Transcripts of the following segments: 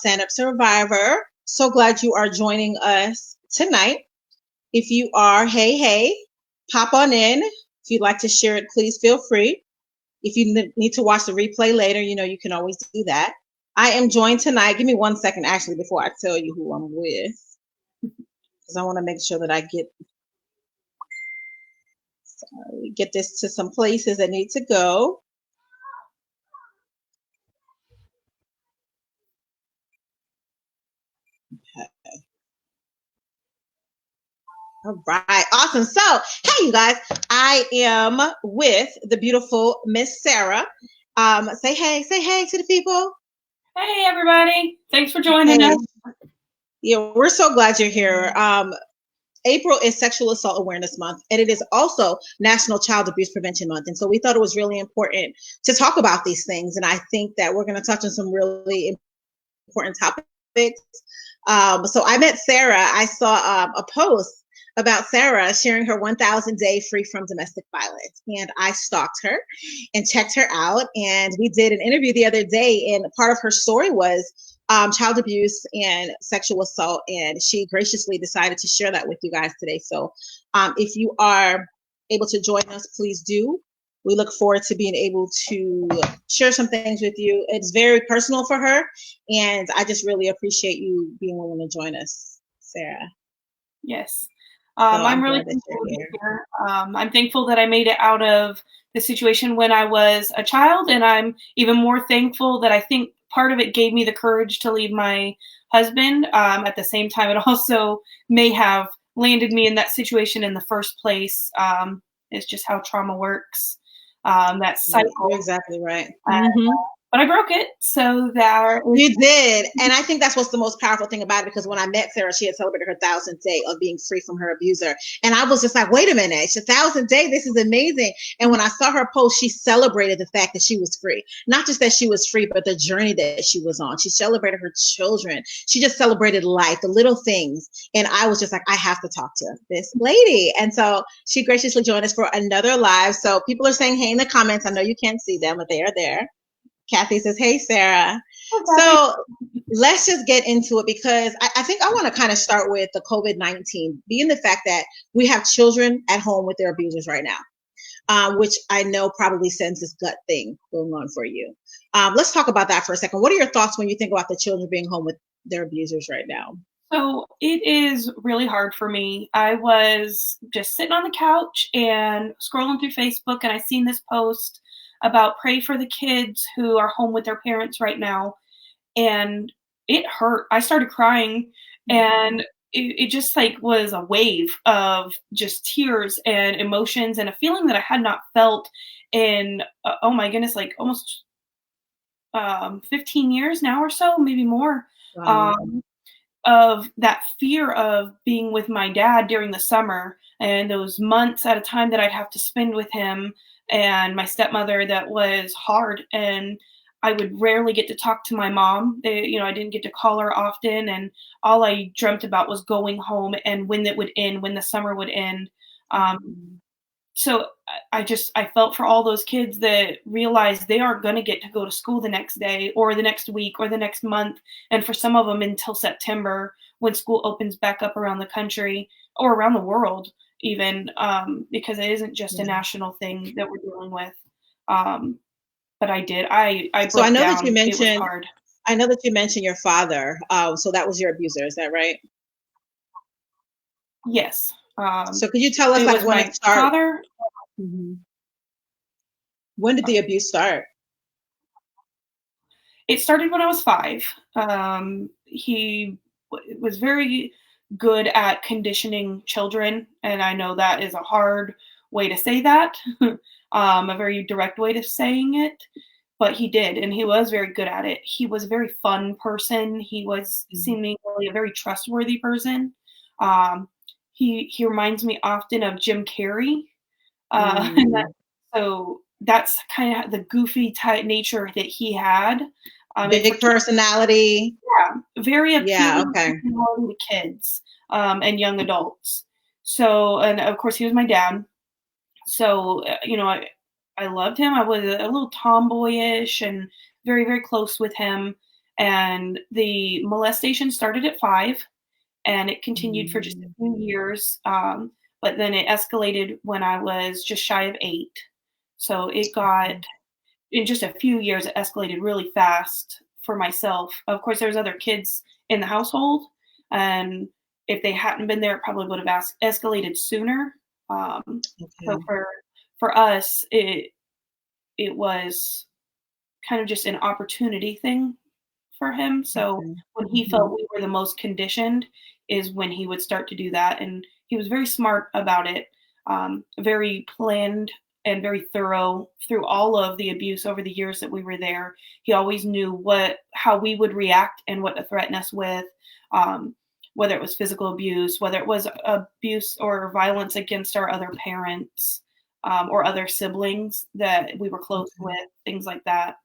stand-up survivor. So glad you are joining us tonight. If you are, hey, pop on in. If you'd like to share it, please feel free. If you need to watch the replay later, you can always do that. I am joined tonight. Give me 1 second, actually, before I tell you who I'm with, because I want to make sure that I get this to some places that need to go. All right, awesome. So, hey, you guys, I am with the beautiful Miss Sarah. Say hey to the people. Hey, everybody. Thanks for joining us. Yeah, we're so glad you're here. April is Sexual Assault Awareness Month, and it is also National Child Abuse Prevention Month. And so we thought it was really important to talk about these things. And I think that we're going to touch on some really important topics. So I met Sarah. I saw a post about Sarah sharing her 1,000 day free from domestic violence. And I stalked her and checked her out. And we did an interview the other day. And part of her story was child abuse and sexual assault. And she graciously decided to share that with you guys today. So if you are able to join us, please do. We look forward to being able to share some things with you. It's very personal for her. And I just really appreciate you being willing to join us, Sarah. Yes. I'm really thankful to be here. I'm thankful that I made it out of the situation when I was a child. And I'm even more thankful that I think part of it gave me the courage to leave my husband. At the same time, it also may have landed me in that situation in the first place. It's just how trauma works. That cycle. You're exactly right. But I broke it, so that you did. And I think that's what's the most powerful thing about it, because when I met Sarah, she had celebrated her 1,000th day of being free from her abuser. And I was just like, wait a minute, it's your 1,000th day. This is amazing. And when I saw her post, she celebrated the fact that she was free. Not just that she was free, but the journey that she was on. She celebrated her children. She just celebrated life, the little things. And I was just like, I have to talk to this lady. And so she graciously joined us for another live. So people are saying hey in the comments. I know you can't see them, but they are there. Kathy says, hey, Sarah. So let's just get into it, because I think I want to kind of start with the COVID-19, being the fact that we have children at home with their abusers right now, which I know probably sends this gut thing going on for you. Let's talk about that for a second. What are your thoughts when you think about the children being home with their abusers right now? So it is really hard for me. I was just sitting on the couch and scrolling through Facebook, and I seen this post about pray for the kids who are home with their parents right now. And it hurt. I started crying, and it just like was a wave of just tears and emotions and a feeling that I had not felt in, oh my goodness, like almost 15 years now or so, maybe more. Wow. Of that fear of being with my dad during the summer and those months at a time that I'd have to spend with him and my stepmother. That was hard. And I would rarely get to talk to my mom. I didn't get to call her often. And all I dreamt about was going home and when it would end, when the summer would end. So I felt for all those kids that realized they aren't going to get to go to school the next day or the next week or the next month. And for some of them until September, when school opens back up around the country or around the world, even, because it isn't just a national thing that we're dealing with. But I did. I broke so I know down. That you mentioned, it was hard. I know that you mentioned your father. So that was your abuser. Is that right? Yes. So could you tell us, like, when it started? Father. When did the abuse start? It started when I was 5. He was very good at conditioning children, and I know that is a hard way to say that, a very direct way of saying it, but he did, and he was very good at it. He was a very fun person. He was seemingly a very trustworthy person. He reminds me often of Jim Carrey, and so that's kind of the goofy type nature that he had. Big personality. Yeah, very appealing to kids and young adults. So, and of course, he was my dad. So, I loved him. I was a little tomboyish and very, very close with him. And the molestation started at 5, and it continued for just a Mm, few years. But then it escalated when I was just shy of 8. So it got, in just a few years, it escalated really fast for myself. Of course, there was other kids in the household, and if they hadn't been there, it probably would have escalated sooner. So okay. for us, it was kind of just an opportunity thing for him. So Okay. when he Hmm. felt we were the most conditioned is when he would start to do that. And he was very smart about it, very planned and very thorough through all of the abuse over the years that we were there. He always knew how we would react and what to threaten us with, um, whether it was physical abuse, whether it was abuse or violence against our other parents, or other siblings that we were close Okay. with, things like that.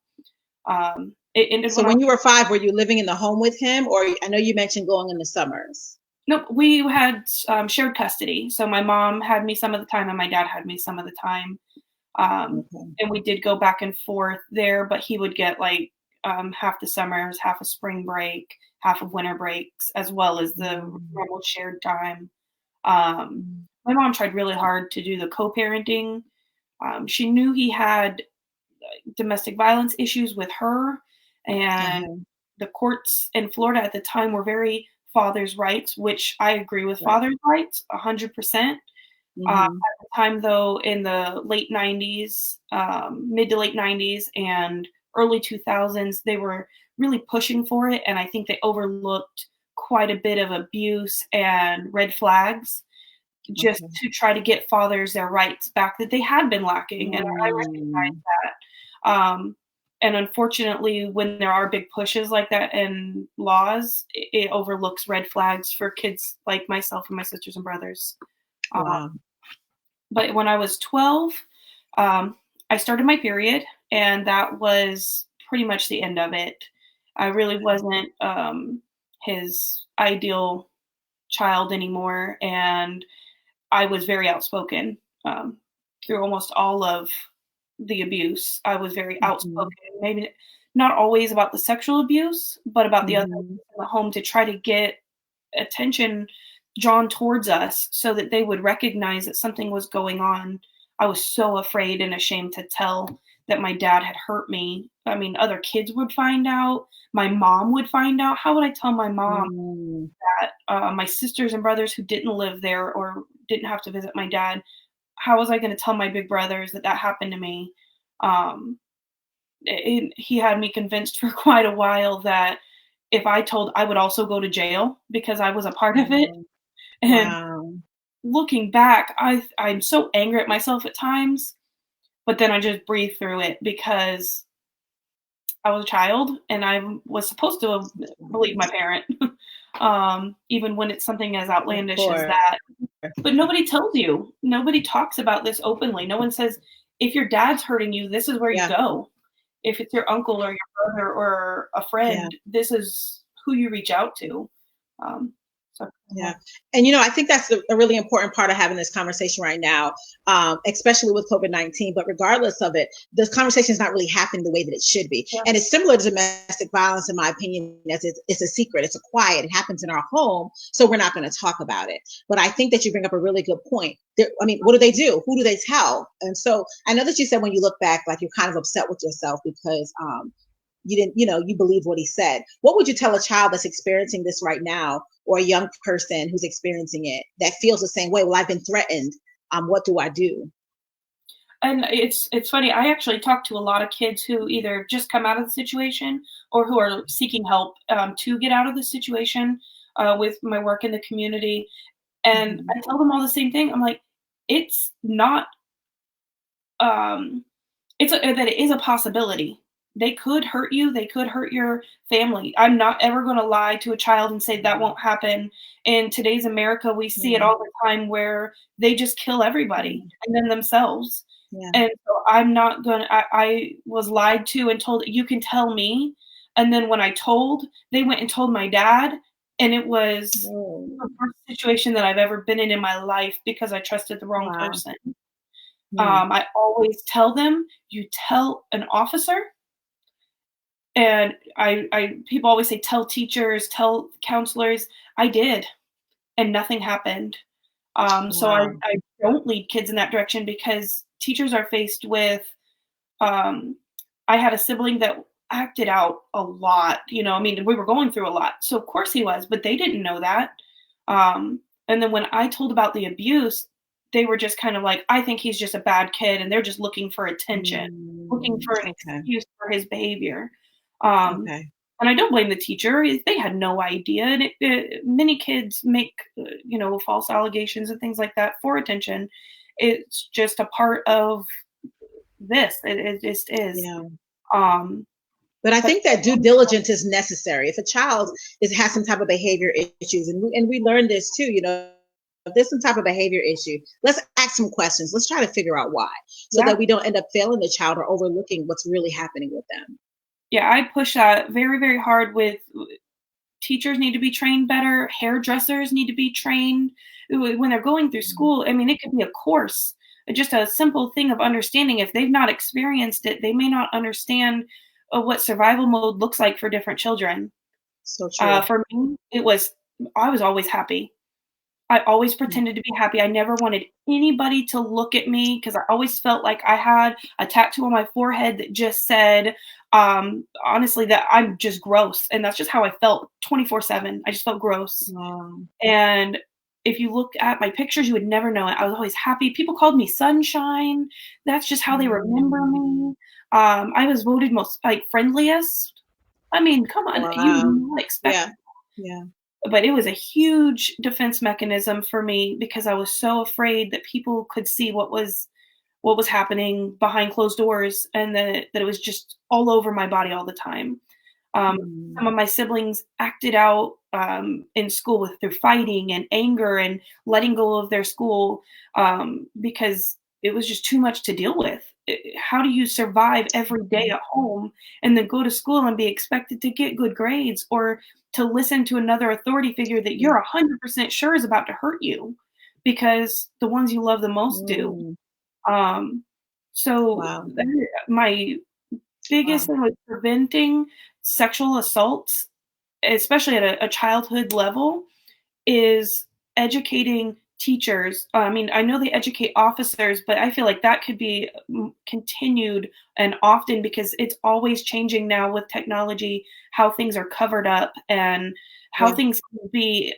It ended So when I when was you were 5, were you living in the home with him, or I know you mentioned going in the summers? Nope, we had, shared custody, so my mom had me some of the time and my dad had me some of the time, Okay. and we did go back and forth there, but he would get, like, half the summers, half of spring break, half of winter breaks, as well as the Mm, normal shared time. Um, mm, my mom tried really hard to do the co-parenting. She knew he had domestic violence issues with her, and uh-huh. the courts in Florida at the time were very father's rights, which I agree with Right. father's rights 100%. At Hmm. the time, though, in the late 90s, mid to late 90s, and early 2000s, they were really pushing for it, and I think they overlooked quite a bit of abuse and red flags just Okay. to try to get fathers their rights back that they had been lacking, and I recognize Mm, that. And unfortunately, when there are big pushes like that and laws, it overlooks red flags for kids like myself and my sisters and brothers. Uh, wow. but when I was 12, um, I started my period, and that was pretty much the end of it. I really wasn't his ideal child anymore, and I was very outspoken, through almost all of the abuse. I was very Hmm. outspoken, maybe not always about the sexual abuse, but about the other Hmm. abuse in the home to try to get attention drawn towards us so that they would recognize that something was going on. I was so afraid and ashamed to tell that my dad had hurt me. I mean, other kids would find out. My mom would find out. How would I tell my mom Mm, that my sisters and brothers who didn't live there or didn't have to visit my dad, how was I going to tell my big brothers that that happened to me? Um, he had me convinced for quite a while that if I told, I would also go to jail because I was a part of it. wow. And Wow. looking back, I'm so angry at myself at times, but then I just breathe through it because I was a child and I was supposed to believe my parent, even when it's something as Of outlandish as course. that. But nobody tells you. Nobody talks about this openly. No one says, if your dad's hurting you, this is where you Yeah. go. If it's your uncle or your brother or a Yeah. friend, this is who you reach out to. Um, so, Yeah. And, I think that's a really important part of having this conversation right now, especially with COVID-19. But regardless of it, this conversation is not really happening the way that it should be. yeah, And it's similar to domestic violence, in my opinion, as it's a secret, it's a quiet, it happens in our home. So we're not going to talk about it. But I think that you bring up a really good point. I mean, what do they do? Who do they tell? And so I know that you said when you look back, like you're kind of upset with yourself because you didn't, you believe what he said. What would you tell a child that's experiencing this right now, or a young person who's experiencing it that feels the same way? Well, I've been threatened. What do I do? and it's funny. I actually talk to a lot of kids who either just come out of the situation or who are seeking help to get out of the situation with my work in the community, and Hmm. I tell them all the same thing. I'm like, it's not um, that it is a possibility. They could hurt you, they could hurt your family. I'm not ever gonna lie to a child and say that won't happen. In today's America, we see it Yeah, all the time where they just kill everybody yeah, and then themselves. yeah. And so I'm not gonna I was lied to and told, "You can tell me," and then when I told, they went and told my dad, and it was Oh, the worst situation that I've ever been in my life because I trusted the wrong wow. person. Hmm. I always tell them, "You tell an officer And people always say, tell teachers, tell counselors. I did, and nothing happened. So Wow. I don't lead kids in that direction because teachers are faced with, um, I had a sibling that acted out a lot. I mean, we were going through a lot. So of course he was, but they didn't know that. And then when I told about the abuse, they were just kind of like, I think he's just a bad kid and they're just looking for attention, looking for an Okay. excuse for his behavior. Um, Okay. and I don't blame the teacher. They had no idea. And many kids make, false allegations and things like that for attention. It's just a part of this. It just is. Yeah. Um, But I but think that due diligence is necessary. If a child has some type of behavior issues, and we learned this too, if there's some type of behavior issue, let's ask some questions. Let's try to figure out why, so yeah, that we don't end up failing the child or overlooking what's really happening with them. yeah, I push that very, very hard with teachers need to be trained better. Hairdressers need to be trained when they're going through school. I mean, it could be a course, just a simple thing of understanding. If they've not experienced it, they may not understand what survival mode looks like for different children. So true. For me, I was always happy. I always pretended to be happy. I never wanted anybody to look at me because I always felt like I had a tattoo on my forehead that just said, honestly, that I'm just gross. And that's just how I felt 24/7. I just felt gross. Um, And if you looked at my pictures, you would never know it. I was always happy. People called me sunshine. That's just how they remember mm, me. I was voted most like friendliest. I mean, come on, you would wow. not expect, Yeah. Yeah. but it was a huge defense mechanism for me because I was so afraid that people could see what was happening behind closed doors and that it was just all over my body all the time. Um, Mm, some of my siblings acted out in school through fighting and anger and letting go of their school because it was just too much to deal with. How do you survive every day mm, at home and then go to school and be expected to get good grades or to listen to another authority figure that yeah. you're 100% sure is about to hurt you because the ones you love the most do? Mm, Um, so wow. my biggest Wow. thing with preventing sexual assaults, especially at a childhood level, is educating teachers. I mean, I know they educate officers, but I feel like that could be continued and often because it's always changing now with technology, how things are covered up and how Yeah. things can be,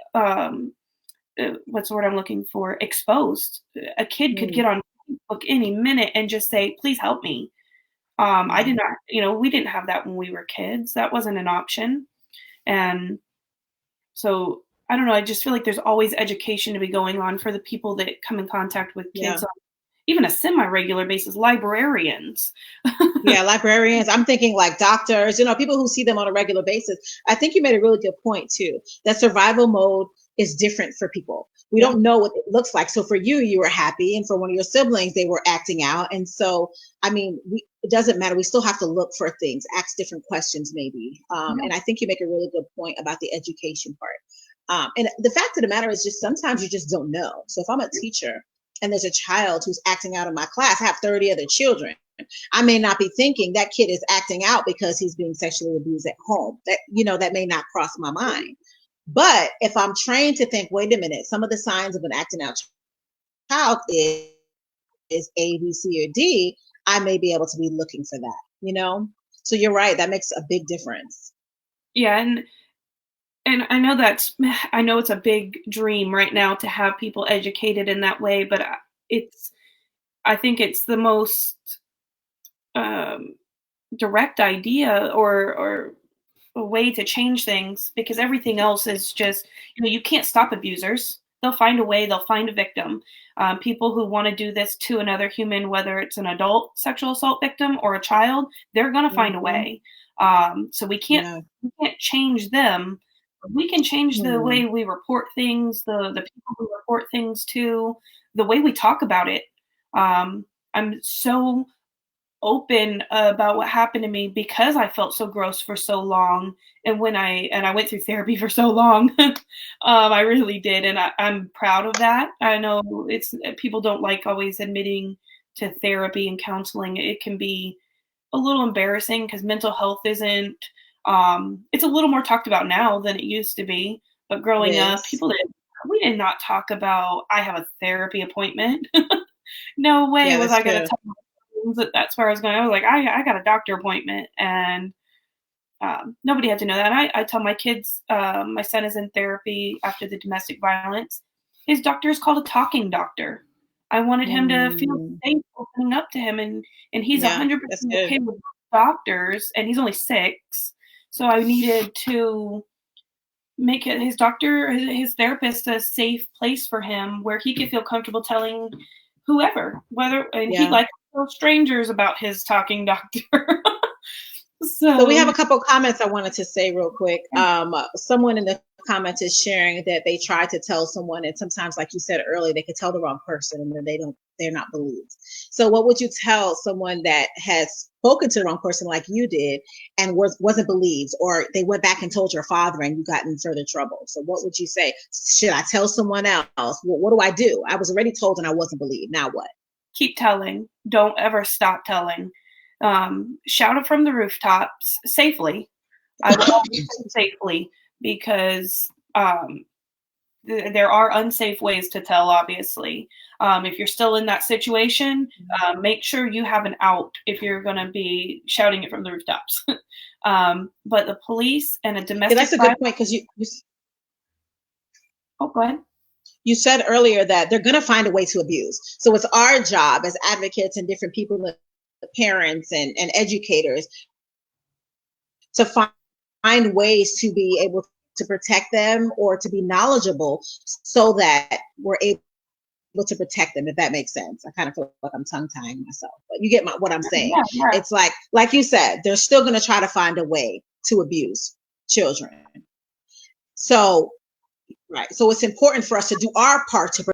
what's the word I'm looking for, exposed. A kid could Mm, get on Facebook any minute and just say, please help me. I yeah. did not, we didn't have that when we were kids. That wasn't an option. And so I don't know. I just feel like there's always education to be going on for the people that come in contact with Yeah. kids on even a semi-regular basis, librarians. Yeah, librarians. I'm thinking like doctors, people who see them on a regular basis. I think you made a really good point too. That survival mode is different for people. We Yeah. don't know what it looks like. So for you were happy, and for one of your siblings, they were acting out. And so, I mean, it doesn't matter. We still have to look for things, ask different questions, maybe. Yeah. And I think you make a really good point about the education part. And the fact of the matter is, just sometimes you just don't know. So if I'm a teacher and there's a child who's acting out in my class, I have 30 other children. I may not be thinking that kid is acting out because he's being sexually abused at home. That may not cross my mind. But if I'm trained to think, wait a minute, some of the signs of an acting out child is A, B, C, or D, I may be able to be looking for that. So you're right. That makes a big difference. Yeah. And I know it's a big dream right now to have people educated in that way, but it's, I think it's the most um, direct idea or a way to change things because everything else is just, you can't stop abusers. They'll find a way, they'll find a victim. People who want to do this to another human, whether it's an adult sexual assault victim or a child, they're going to find a Mm-hmm. way. So Yeah. we can't change them. But we can change the Hmm. way we report things, the people who report things to, the way we talk about it. I'm so open about what happened to me because I felt so gross for so long. And I went through therapy for so long, I really did, and I'm proud of that. I know it's people don't like always admitting to therapy and counseling. It can be a little embarrassing because mental health isn't, it's a little more talked about now than it used to be. But It growing up, is. we did not talk about, I have a therapy appointment. No way Yeah, was that's I going to true. tell my friends that that's where I was going. I was like, I got a doctor appointment, and nobody had to know that. And I tell my kids, my son is in therapy after the domestic violence. His doctor is called a talking doctor. I wanted him to feel Mm, safe opening up to him, and he's yeah, that's 100% good. okay with doctors, and he's only 6. So I needed to make it his doctor, his therapist, a safe place for him where he could feel comfortable telling whoever, whether, and he Yeah. likes to tell strangers about his talking doctor. So we So have a couple comments I wanted to say real quick. Someone in the comments is sharing that they tried to tell someone, and sometimes, like you said earlier, they could tell the wrong person, and then they're not believed. So, what would you tell someone that has spoken to the wrong person, like you did, and wasn't believed, or they went back and told your father, and you got in further trouble? So, what would you say? Should I tell someone else? What do I do? I was already told, and I wasn't believed. Now what? keep telling. Don't ever stop telling. Shout it from the rooftops safely. I will always say safely because there are unsafe ways to tell, obviously. If you're still in that situation, make sure you have an out if you're going to be shouting it from the rooftops. But the police and a Yeah, domestic that's a good violence. point because Oh, go ahead. you said earlier that they're going to find a way to abuse. So it's our job as advocates and different people, parents and educators, to find ways to be able to protect them or to be knowledgeable so that we're able to protect them, if that makes sense. I kind of feel like I'm tongue tying myself, but you get what I'm saying. Yeah, yeah. It's like you said, they're still going to try to find a way to abuse children. So, right. So it's important for us to do our part to.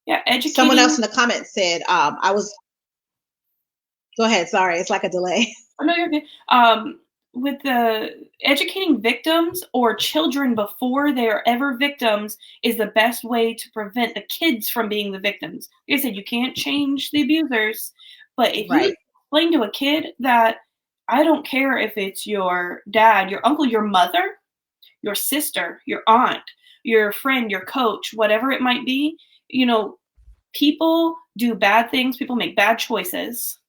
Yeah, Someone else educating. in the comments said, I was, go ahead. Sorry. It's like a delay. Oh, no, you're good. With the educating victims or children before they are ever victims is the best way to prevent the kids from being the victims. Like I said, you can't change the abusers, but if you Right. explain to a kid that I don't care if it's your dad, your uncle, your mother, your sister, your aunt, your friend, your coach, whatever it might be, you know, people do bad things, people make bad choices.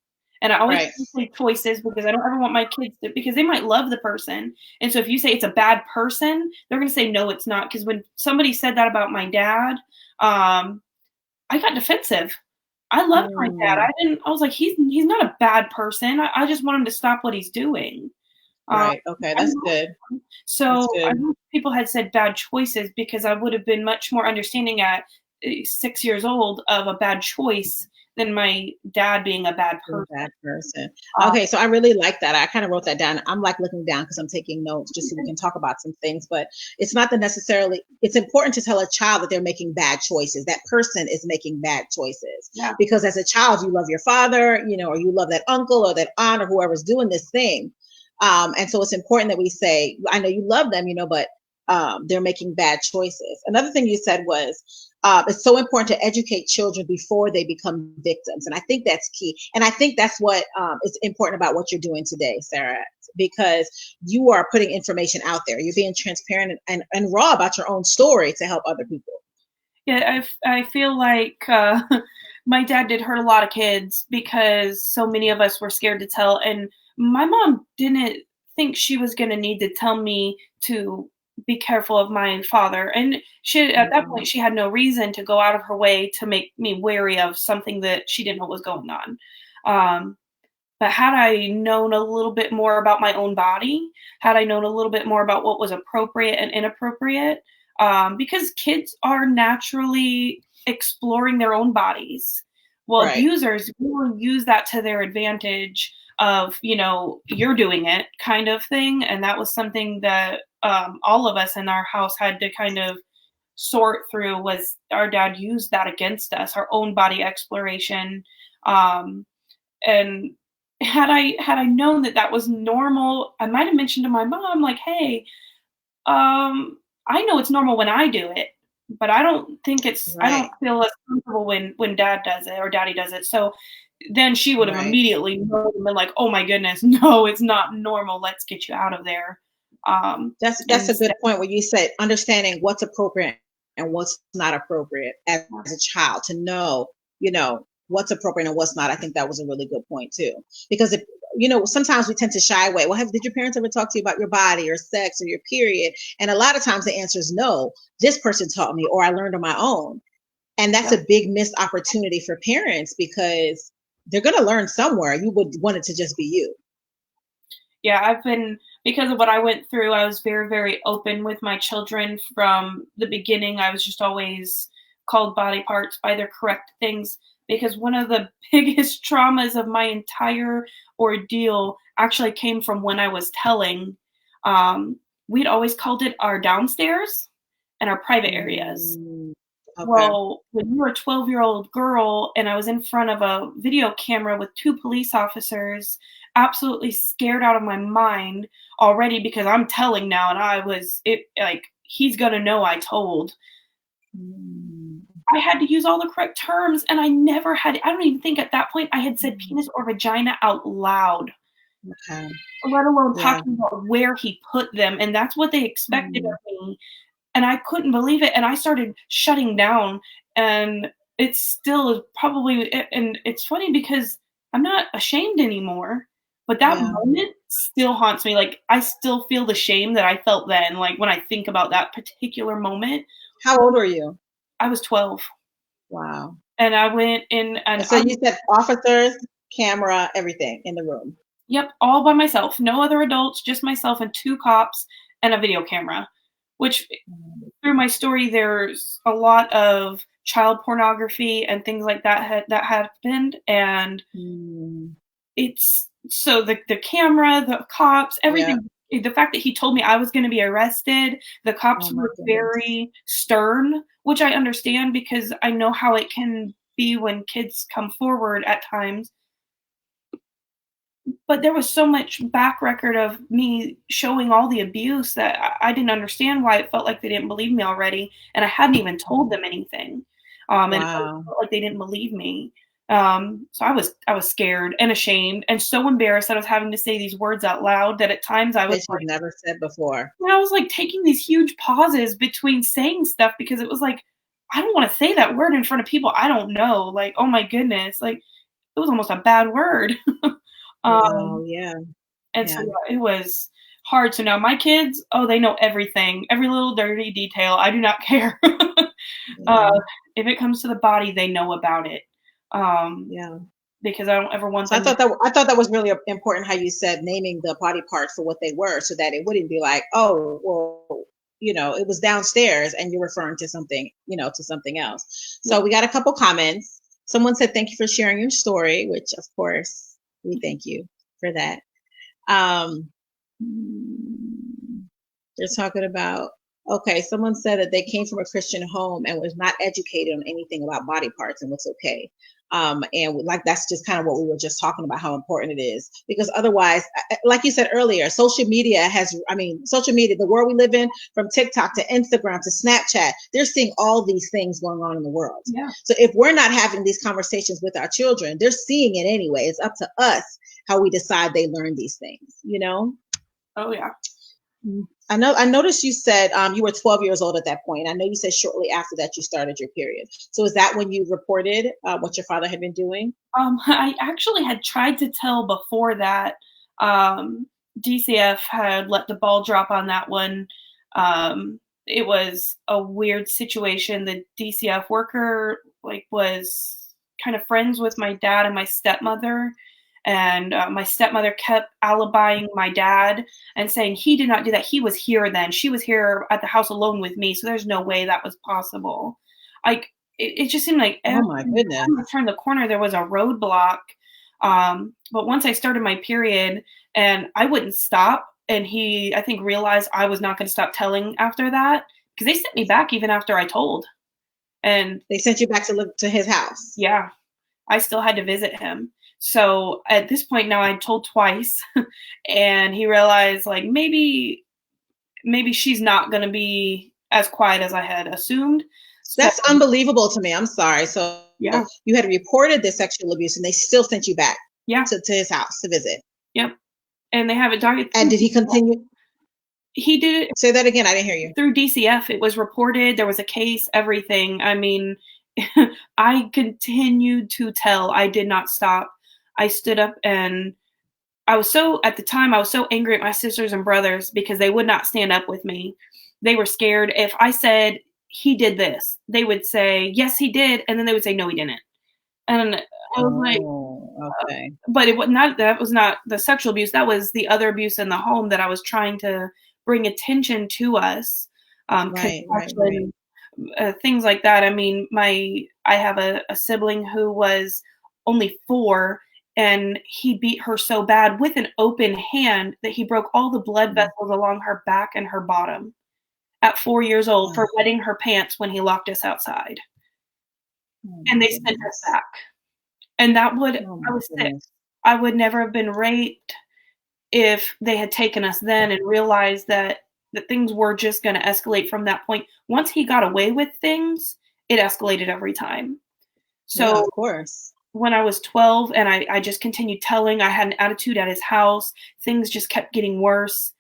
And I always Right. say choices because I don't ever want my kids to, because they might love the person. And so if you say it's a bad person, they're going to say, no, it's not. Because when somebody said that about my dad, I got defensive. I loved my dad. Mm, I was like, he's not a bad person. I just want him to stop what he's doing. Um, right. Okay. I That's good. That's so I good. wish people had said bad choices because I would have been much more understanding at 6 years old of a bad choice than my dad being a bad A person. bad person. Um, Okay, so I really like that. I kind of wrote that down. I'm like looking down because I'm taking notes just so we can talk about some things. But it's not the necessarily. It's important to tell a child that they're making bad choices. That person is making bad choices yeah, because as a child, you love your father, or you love that uncle or that aunt or whoever's doing this thing. And so it's important that we say, I know you love them, but they're making bad choices. Another thing you said was it's so important to educate children before they become victims. And I think that's key. And I think that's what is important about what you're doing today, Sarah, because you are putting information out there. You're being transparent and raw about your own story to help other people. yeah. I feel like my dad did hurt a lot of kids because so many of us were scared to tell, and my mom didn't think she was going to need to tell me to be careful of my father. And she, at that Mm-hmm. point, she had no reason to go out of her way to make me wary of something that she didn't know was going on. Um, but had I known a little bit more about my own body, had I known a little bit more about what was appropriate and inappropriate, because kids are naturally exploring their own bodies. Well, Right. abusers will use that to their advantage of, you're doing it kind of thing. And that was something that all of us in our house had to kind of sort through was our dad used that against us, our own body exploration. And had I known that that was normal, I might have mentioned to my mom, like, hey, I know it's normal when I do it, but I don't Right. feel as comfortable when dad does it or daddy does it. So then she would have Right. immediately known and been like, oh my goodness, no, it's not normal. Let's get you out of there. That's a Instead, good point where you said understanding what's appropriate and what's not appropriate as a child to know, what's appropriate and what's not. I think that was a really good point too. Because if sometimes we tend to shy away. Well, did your parents ever talk to you about your body or sex or your period? And a lot of times the answer is no. This person taught me, or I learned on my own. And that's a big missed opportunity for parents because they're going to learn somewhere. You would want it to just be you. yeah, because of what I went through, I was very, very open with my children from the beginning. I was just always called body parts by their correct things because one of the biggest traumas of my entire ordeal actually came from when I was telling. We'd always called it our downstairs and our private areas. Okay. Well, when you were a 12-year-old girl and I was in front of a video camera with 2 police officers, absolutely scared out of my mind already because I'm telling now and he's gonna know I told. I had to use all the correct terms and I don't even think at that point I had said penis or vagina out loud. Okay. Let alone Yeah. talking about where he put them, and that's what they expected of me. And I couldn't believe it, and I started shutting down, and it still is probably and it's funny because I'm not ashamed anymore, but that Yeah. moment still haunts me, like, I still feel the shame that I felt then, like, when I think about that particular moment. How old were you? I was 12, Wow. and I went in and And so you said officers, camera, everything in the room. Yep, all by myself, no other adults, just myself and 2 cops and a video camera, which through my story, there's a lot of child pornography and things like that happened, and it's so the camera, the cops, Yeah. everything. The fact that he told me I was going to be arrested, the Oh cops my were goodness. very stern, which I understand because I know how it can be when kids come forward at times. But there was so much back record of me showing all the abuse that I didn't understand why it felt like they didn't believe me already, and I hadn't even told them anything, and it Wow. felt like they didn't believe me. So I was scared and ashamed and so embarrassed that I was having to say these words out loud that at times I was That you've like, never said before. I was like taking these huge pauses between saying stuff because it was like I don't want to say that word in front of people I don't know. Like, oh my goodness, like it was almost a bad word. Wow. um, Yeah. and so, Yeah. yeah, it was hard. So now my kids, oh, they know everything, every little dirty detail. I do not care. Yeah. uh, if it comes to the body, they know about it. Um, Yeah. because I don't ever want So them to. I thought that was really important how you said naming the body parts for what they were, so that it wouldn't be like, oh, well, it was downstairs, and you're referring to something, to something else. So Yeah. we got a couple comments. Someone said, "Thank you for sharing your story," which, of course, we thank you for that. Um, they're talking about, okay, someone said that they came from a Christian home and was not educated on anything about body parts and what's okay. And like that's just kind of what we were just talking about, how important it is, because otherwise, like you said earlier, social media, the world we live in, from TikTok to Instagram to Snapchat, they're seeing all these things going on in the world. Yeah. So if we're not having these conversations with our children, they're seeing it anyway. It's up to us how we decide they learn these things. Oh yeah. I noticed you said you were 12 years old at that point. I know you said shortly after that you started your period. So is that when you reported what your father had been doing? I actually had tried to tell before that. DCF had let the ball drop on that one. It was a weird situation. The DCF worker was kind of friends with my dad and my stepmother, and my stepmother kept alibying my dad and saying he did not do that. He was here then. She was here at the house alone with me, so there's no way that was possible. Like it just seemed like Oh every my goodness. time I turned the corner, there was a roadblock. But once I started my period, and I wouldn't stop, and he, I think, realized I was not going to stop telling after that because they sent me back even after I told. And They sent you back to live to his house. yeah, I still had to visit him. So at this point now, I told twice, and he realized like maybe she's not going to be as quiet as I had assumed. So That's unbelievable to me. I'm sorry. So yeah, you had reported this sexual abuse and they still sent you back yeah, to his house to visit. yep. And they have it documented. And did he continue? He did it Say that again. I didn't hear you. through DCF. It was reported. There was a case. Everything. I mean, I continued to tell. I did not stop. I stood up and I was so at the time I was so angry at my sisters and brothers because they would not stand up with me. They were scared. If I said he did this, they would say, "Yes, he did," and then they would say, "No, he didn't." And I was like, Oh, okay. but it was not that was not the sexual abuse. That was the other abuse in the home that I was trying to bring attention to us. Right, right, right. Concussion, things like that. I mean, I have a sibling who was only 4, and he beat her so bad with an open hand that he broke all the blood Mm. vessels along her back and her bottom at 4 years old Oh, for wetting her pants when he locked us outside. oh And my they sent us goodness. back. And that would Oh I my was 6. goodness. I would never have been raped if they had taken us then and realized that things were just gonna escalate from that point. Once he got away with things, it escalated every time. Yeah, So of course. when I was 12 and I just continued telling, I had an attitude at his house, things just kept getting worse.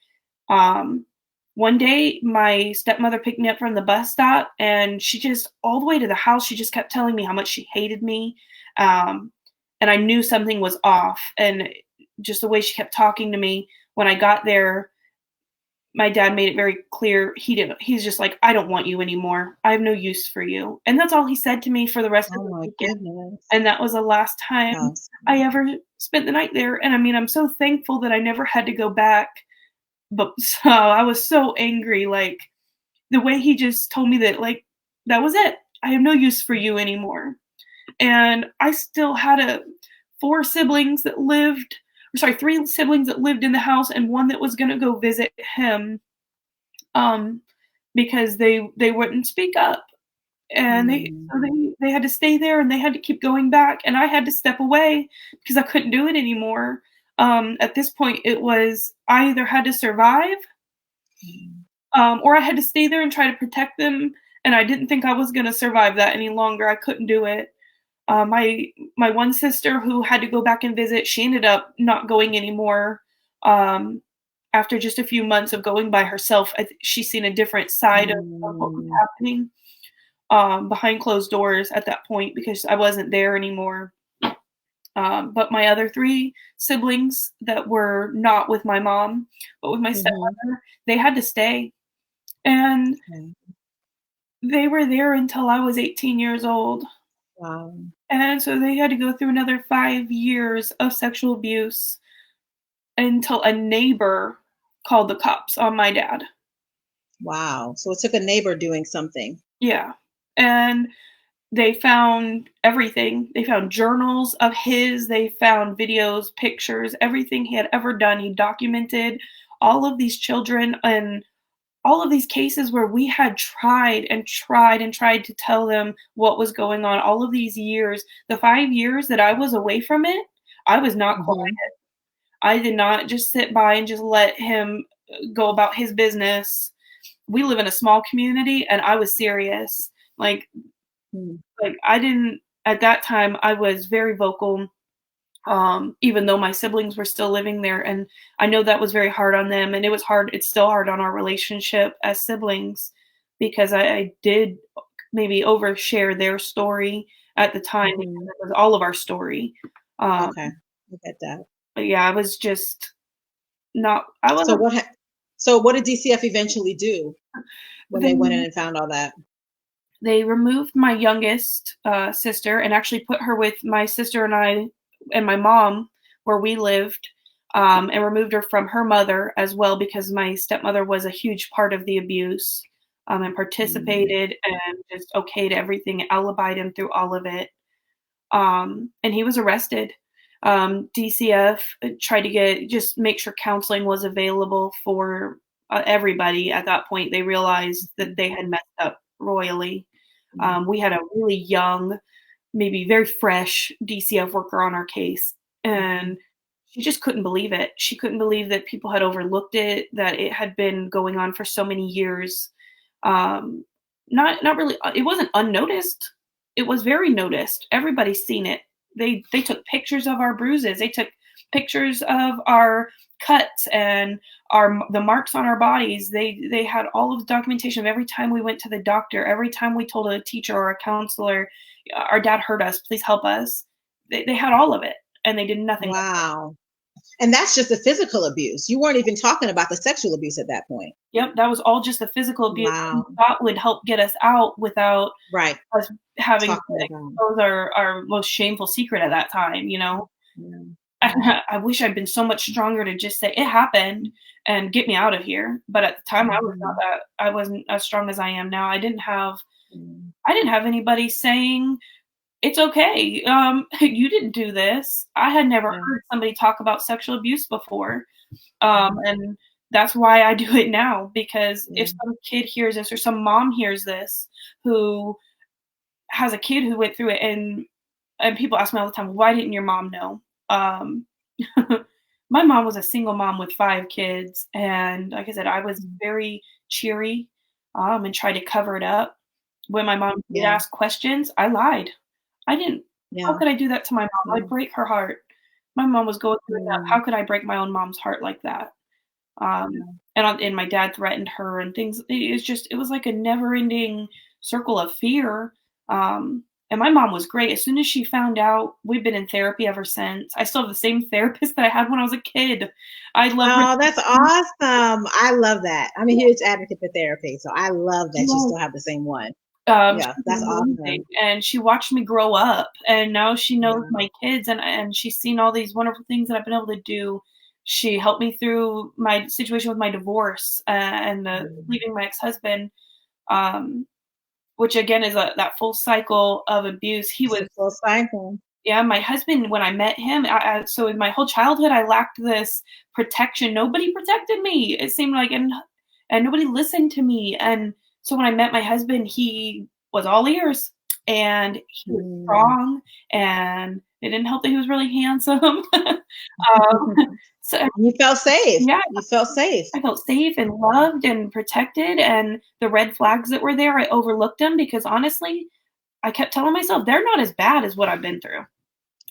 Um, One day, my stepmother picked me up from the bus stop, and she just all the way to the house, she just kept telling me how much she hated me, um, and I knew something was off, and just the way she kept talking to me, when I got there, my dad made it very clear he's just like, "I don't want you anymore. I have no use for you," and that's all he said to me for the rest of Oh the my weekend, goodness. and that was the last time Oh, I ever spent the night there, and I mean, I'm so thankful that I never had to go back, but so I was so angry, like, the way he just told me that, like, that was it. I have no use for you anymore. And I still had a 4 siblings that lived or sorry, 3 siblings that lived in the house and one that was gonna go visit him, um, because they wouldn't speak up. And mm, they had to stay there and they had to keep going back, and I had to step away because I couldn't do it anymore. At this point, it was I either had to survive, mm, or I had to stay there and try to protect them, and I didn't think I was gonna survive that any longer. I couldn't do it. My one sister who had to go back and visit, she ended up not going anymore. Um, After just a few months of going by herself, she's seen a different side of what was mm, happening behind closed doors at that point because I wasn't there anymore. But my other 3 siblings that were not with my mom, but with my mhm, stepmother, they had to stay. And okay. they were there until I was 18 years old. Wow. And so they had to go through another 5 years of sexual abuse until a neighbor called the cops on my dad. Wow. So it took a neighbor doing something. Yeah. And they found everything. They found journals of his, they found videos, pictures, everything he had ever done. He documented all of these children and all of these cases where we had tried and tried and tried to tell them what was going on all of these years. The 5 years that I was away from it, I was not quiet. Mhm, I did not just sit by and just let him go about his business. We live in a small community and I was serious. mm, Like I didn't at that time I was very vocal, even though my siblings were still living there, and I know that was very hard on them, and it was hard. It's still hard on our relationship as siblings because I did maybe overshare their story at the time because mhm. it was all of our story. Um, Okay. I get that. but yeah, I was just not. I So wasn't. so what did DCF eventually do when They they went in and found all that? they removed my youngest sister and actually put her with my sister and I and my mom where we lived, and removed her from her mother as well because my stepmother was a huge part of the abuse, and Mm, participated and just okayed everything, alibied him through all of it. And he was arrested. DCF tried to just make sure counseling was available for everybody. At that point, they realized that they had messed up royally. mm, We had a really young, maybe very fresh DCF worker on our case, mhm, and she just couldn't believe it. She couldn't believe that people had overlooked it, that it had been going on for so many years. Um, not really, it wasn't unnoticed. It was very noticed. Everybody's seen it. They took pictures of our bruises. They took pictures of our cuts and the marks on our bodies. They had all of the documentation of every time we went to the doctor, every time we told a teacher or a counselor, our dad hurt us, please help us. They had all of it, and they did nothing. Wow. And that's just the physical abuse. You weren't even talking about the sexual abuse at that point. Yep, that was all just the physical abuse we Wow. thought would help get us out without Right. us having to Talking about. expose our most shameful secret at that time, you know? Yeah. I wish I'd been so much stronger to just say, "It happened," and get me out of here, but at the time, I wasn't as strong as I am now. I didn't have anybody saying, "It's okay, you didn't do this." I had never heard somebody talk about sexual abuse before, and that's why I do it now, because if some kid hears this or some mom hears this who has a kid who went through it, and people ask me all the time, "Why didn't your mom know?" Um, my mom was a single mom with 5 kids, and like I said, I was very cheery, and tried to cover it up. When my mom did Yeah. ask questions, I lied. I didn't How Yeah. could I do that to my mom? Yeah. I'd break her heart. My mom was going through enough. Mm. How could I break my own mom's heart like that? And my dad threatened her and things. It was like a never-ending circle of fear. And my mom was great. As soon as she found out, we've been in therapy ever since. I still have the same therapist that I had when I was a kid. I love her. Oh, that's awesome. I love that. I'm a huge advocate for therapy, so I love that you Yes. still have the same one. Yeah, She's that's amazing, awesome. and she watched me grow up, and now she knows Yeah. my kids, and she's seen all these wonderful things that I've been able to do. She helped me through my situation with my divorce, and Mm. leaving my ex-husband, um, which again is that full cycle of abuse. He It's was a full cycle. Yeah, my husband, when I met him, so in my whole childhood, I lacked this protection. Nobody protected me. It seemed like, and nobody listened to me. And so when I met my husband, he was all ears, and he was Mm. strong, and it didn't help that he was really handsome. So You felt safe. yeah, You felt safe. I felt safe and loved and protected, and the red flags that were there, I overlooked them because honestly, I kept telling myself they're not as bad as what I've been through.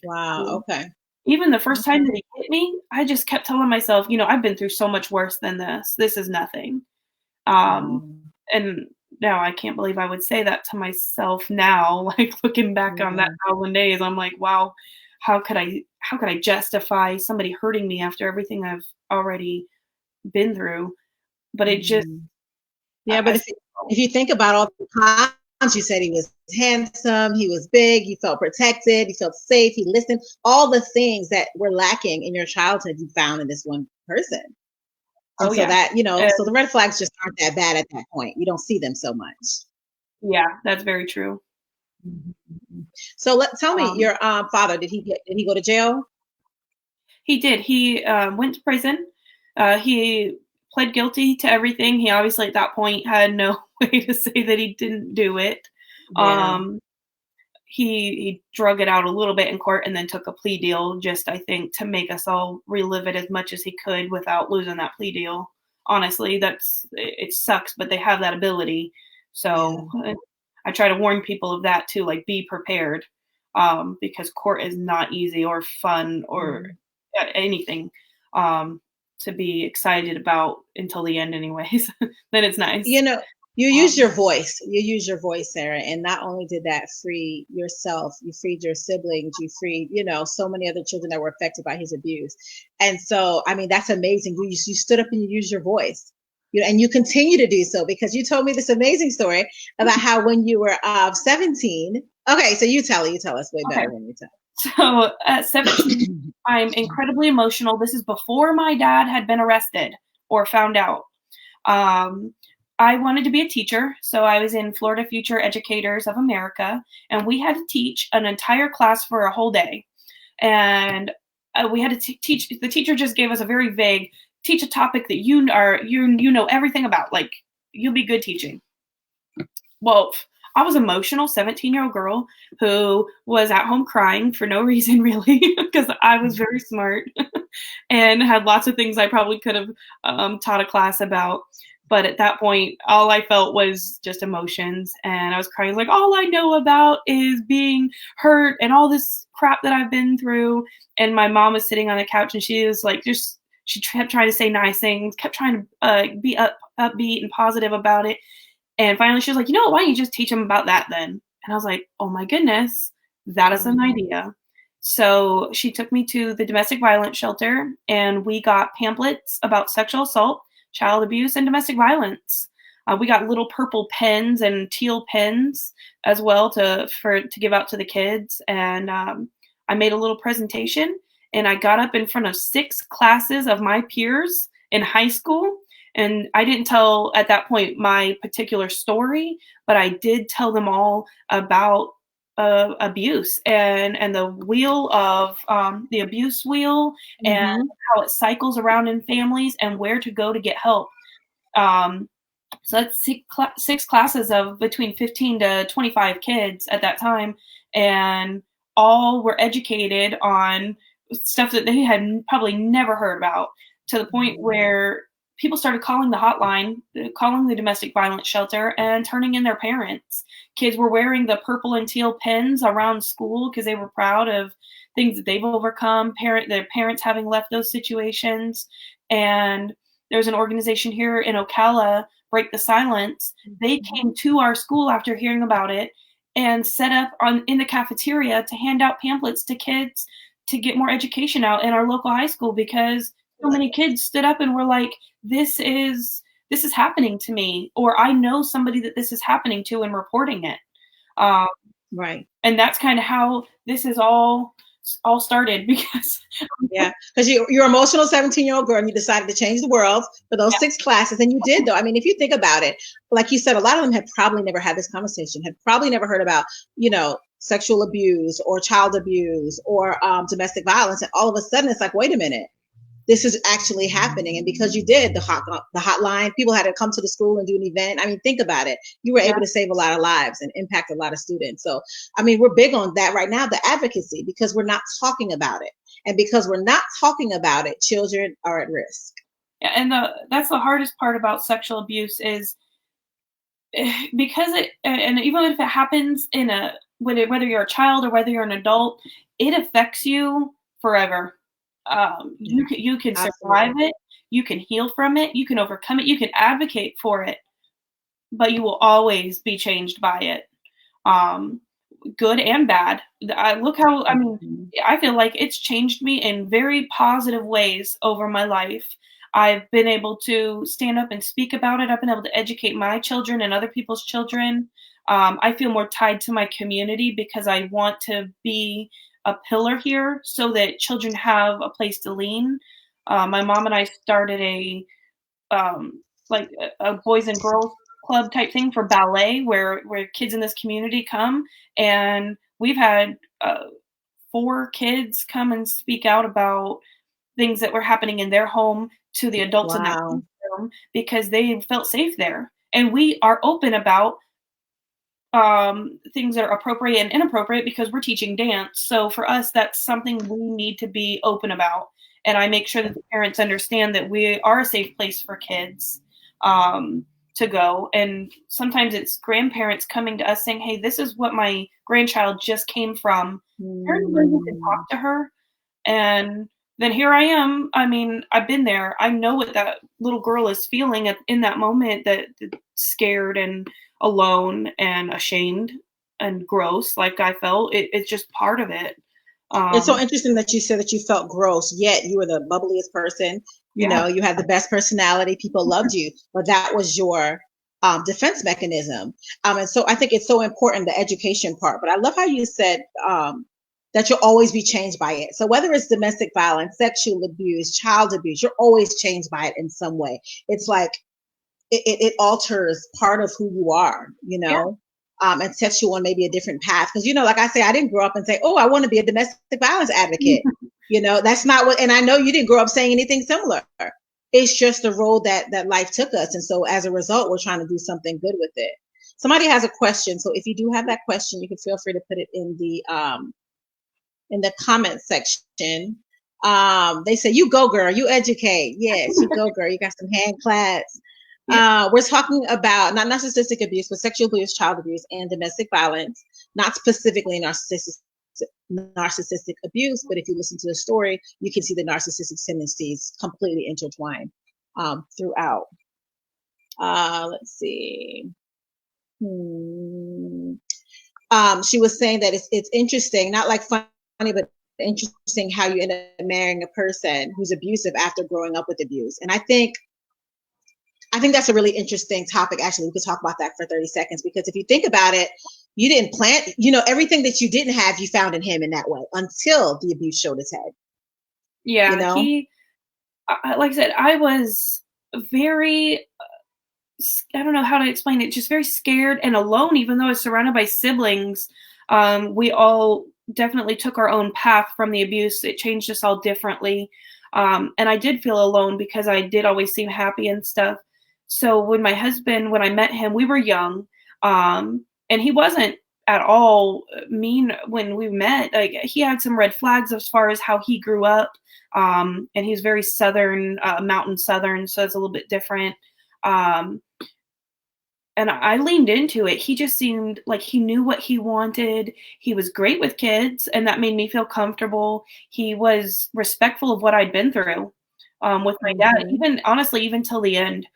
Wow. Um, Okay. Even the first time Okay. that he hit me, I just kept telling myself, I've been through so much worse than this. This is nothing. Um, Wow. and now I can't believe I would say that to myself now, like looking back on that Yeah. 1,000 days, I'm like, wow, how could I justify somebody hurting me after everything I've already been through? But it just, Mhm. I, Yeah, I but if you think about all the times you said he was handsome, he was big, you felt protected, you felt safe, he listened, all the things that were lacking in your childhood, you found in this one person. oh And so yeah, that, and so the red flags just aren't that bad at that point. You don't see them so much. yeah, that's very true. Mhm. So tell me, Um, your father, did he go to jail? He did. He went to prison. He pled guilty to everything. He obviously at that point had no way to say that he didn't do it. Yeah. Um, he drug it out a little bit in court and then took a plea deal, just I think to make us all relive it as much as he could without losing that plea deal. Honestly, it sucks, but they have that ability. Yeah. So I try to warn people of that too, like be prepared, because court is not easy or fun or Mhm. anything to be excited about until the end, anyways. Then it's nice. You know, you use Um, your voice. You use your voice, Sarah. And not only did that free yourself, you freed your siblings, you freed, so many other children that were affected by his abuse. And so, I mean, that's amazing. You stood up and you used your voice. And you continue to do so because you told me this amazing story about how when you were 17. Okay, so you tell us way okay. better than you tell. So at 17, I'm incredibly emotional. This is before my dad had been arrested or found out. Um, I wanted to be a teacher, so I was in Florida Future Educators of America, and we had to teach an entire class for a whole day. And we had to teach. The teacher just gave us a very vague teach a topic that you know everything about. Like you'll be good teaching. Well, I was emotional 17-year-old girl who was at home crying for no reason really because I was very smart and had lots of things I probably could have taught a class about. But at that point, all I felt was just emotions, and I was crying like, all I know about is being hurt and all this crap that I've been through. And my mom was sitting on the couch, and she was like, just she kept trying to say nice things, kept trying to be upbeat and positive about it. And finally, she was like, you know what? Why don't you just teach them about that then? And I was like, oh my goodness, that is an idea. So she took me to the domestic violence shelter, and we got pamphlets about sexual assault, child abuse, and domestic violence. We got little purple pens and teal pens as well to give out to the kids. And I made a little presentation, and I got up in front of 6 classes of my peers in high school. And I didn't tell at that point my particular story, but I did tell them all about abuse and the wheel of the abuse wheel and how it cycles around in families and where to go to get help. So that's 6 classes of between 15 to 25 kids at that time, and all were educated on stuff that they had probably never heard about, to the point where people started calling the hotline, calling the domestic violence shelter, and turning in their parents. Kids were wearing the purple and teal pins around school because they were proud of things that they've overcome, their parents having left those situations. And there's an organization here in Ocala, Break the Silence. They came to our school after hearing about it and set up in the cafeteria to hand out pamphlets to kids to get more education out in our local high school, because so many kids stood up and were like, this is happening to me, or I know somebody that this is happening to, and reporting it. Right. And that's kind of how this is all started, because you're an emotional 17-year-old girl, and you decided to change the world for those 6 classes, and you did, though. I mean, if you think about it, like you said, a lot of them had probably never had this conversation, had probably never heard about, sexual abuse or child abuse or domestic violence, and all of a sudden it's like, wait a minute, this is actually happening. And because you did the hotline, people had to come to the school and do an event. I mean, think about it. You were able to save a lot of lives and impact a lot of students. So, I mean, we're big on that right now, the advocacy, because we're not talking about it. And because we're not talking about it, children are at risk. Yeah, and that's the hardest part about sexual abuse is because and even if it happens whether you're a child or whether you're an adult, it affects you forever. You can survive it, you can heal from it, you can overcome it, you can advocate for it, but you will always be changed by it, good and bad. I feel like it's changed me in very positive ways over my life. I've been able to stand up and speak about it. I've been able to educate my children and other people's children. I feel more tied to my community because I want to be a pillar here so that children have a place to lean. My mom and I started a boys and girls club type thing for ballet, where kids in this community come, and we've had 4 kids come and speak out about things that were happening in their home to the adults in that room, because they felt safe there. And we are open about things that are appropriate and inappropriate because we're teaching dance. So for us, that's something we need to be open about. And I make sure that the parents understand that we are a safe place for kids to go. And sometimes it's grandparents coming to us saying, hey, this is what my grandchild just came from. Here's where you can talk to her. And then here I am. I mean, I've been there. I know what that little girl is feeling in that moment, that scared and alone and ashamed and gross, like I felt. It's just part of it. It's so interesting that you said that you felt gross, yet you were the bubbliest person. You had the best personality. People loved you, but that was your defense mechanism. And so I think it's so important, the education part. But I love how you said that you'll always be changed by it. So whether it's domestic violence, sexual abuse, child abuse, you're always changed by it in some way. It's like it alters part of who you are, and sets you on maybe a different path. Because, like I say, I didn't grow up and say, oh, I want to be a domestic violence advocate. That's not what, and I know you didn't grow up saying anything similar. It's just the road that life took us. And so as a result, we're trying to do something good with it. Somebody has a question. So if you do have that question, you can feel free to put it in the comment section. They say, you go, girl, you educate. Yes, you go, girl. You got some hand claps. Yeah. We're talking about not narcissistic abuse, but sexual abuse, child abuse, and domestic violence, not specifically narcissistic abuse, but if you listen to the story, you can see the narcissistic tendencies completely intertwined throughout. Let's see. Hmm. She was saying that it's interesting, not like funny, but interesting how you end up marrying a person who's abusive after growing up with abuse. And I think that's a really interesting topic. Actually, we could talk about that for 30 seconds because if you think about it, you didn't plant, everything that you didn't have, you found in him in that way until the abuse showed its head, you Yeah, know? like I said, I was very, I don't know how to explain it, just very scared and alone, even though I was surrounded by siblings. We all definitely took our own path from the abuse. It changed us all differently. And I did feel alone because I did always seem happy and stuff. So when I met him, we were young. And he wasn't at all mean when we met. Like, he had some red flags as far as how he grew up. And he's very Southern, mountain Southern, so it's a little bit different. Um, and I leaned into it. He just seemed like he knew what he wanted. He was great with kids, and that made me feel comfortable. He was respectful of what I'd been through with my dad, Mm-hmm. even honestly, even till the end,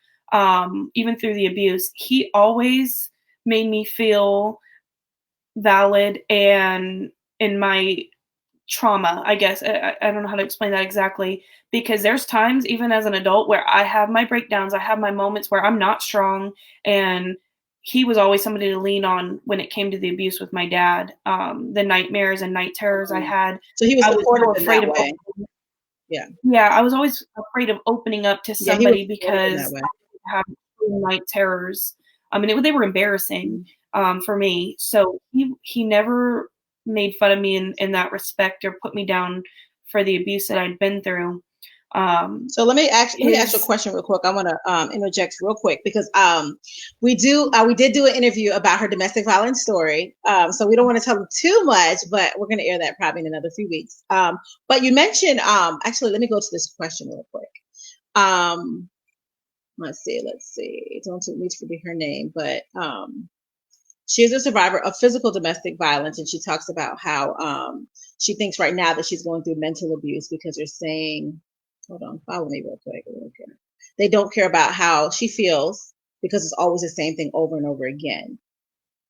even through the abuse. He always made me feel valid and in my trauma, I guess. I don't know how to explain that exactly because there's times, even as an adult, where I have my breakdowns, I have my moments where I'm not strong, and he was always somebody to lean on when it came to the abuse with my dad. The nightmares and night terrors I had, So he was I was supportive so in afraid that of way. Yeah. yeah, I was always afraid of opening up to Yeah, he was somebody supportive in that because way. I have night terrors. I mean, they were embarrassing Mhm. for me. So he never made fun of me in that respect or put me down for the abuse that I'd been through. Um, So let me ask you a his question real quick. I want to interject real quick because we did do an interview about her domestic violence story. So we don't want to tell them too much, but we're going to air that probably in another few weeks. But you mentioned actually, let me go to this question real quick. Um, let's see. Don't need to forget her name, but she is a survivor of physical domestic violence, and she talks about how she thinks right now that she's going through mental abuse because they're saying, hold on, follow me real quick. They don't care about how she feels because it's always the same thing over and over again.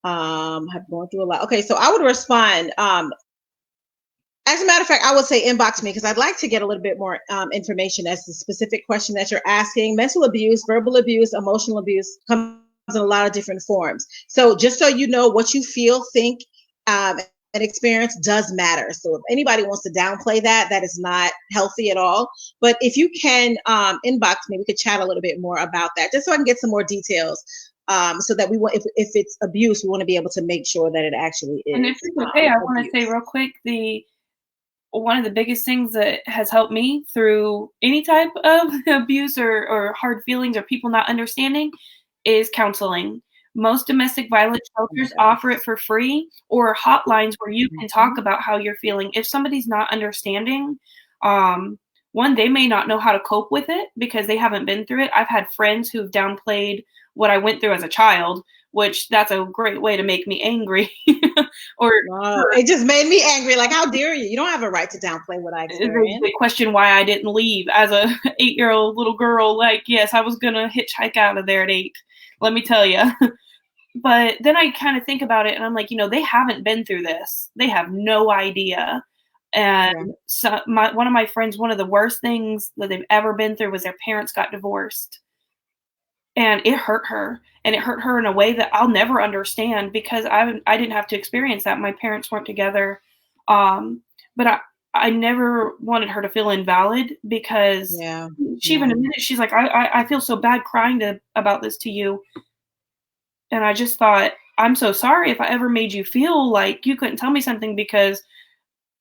Have gone through a lot. Okay, so I would respond. As a matter of fact, I would say inbox me because I'd like to get a little bit more information as to the specific question that you're asking. Mental abuse, verbal abuse, emotional abuse comes in a lot of different forms. So just so you know what you feel, think, and experience does matter. So if anybody wants to downplay that, that is not healthy at all. But if you can inbox me, we could chat a little bit more about that, just so I can get some more details. So that we want, if it's abuse, we want to be able to make sure that it actually and if is it's okay, I want to say abuse. real quick the one of the biggest things that has helped me through any type of abuse or hard feelings or people not understanding is counseling. Most domestic violence Oh my shelters offer it goodness. for free or hotlines where you can talk Mhm. about how you're feeling. If somebody's not understanding, um, one, they may not know how to cope with it because they haven't been through it. I've had friends who've downplayed what I went through as a child, which that's a great way to make me angry. or Wow. It just made me angry. Like, how dare you? You don't have a right to downplay what I they experienced. question why I didn't leave as a 8-year-old little girl. Like, yes, I was gonna hitchhike out of there at 8. Let me tell you. But then I kind of think about it, and I'm like, they haven't been through this. They have no idea. And Yeah. so one of my friends, one of the worst things that they've ever been through was their parents got divorced, and it hurt her, and it hurt her in a way that I'll never understand because I didn't have to experience that. My parents weren't together, but I never wanted her to feel invalid because Yeah. she Yeah. even admitted she's like I feel so bad crying about this to you, and I just thought I'm so sorry if I ever made you feel like you couldn't tell me something because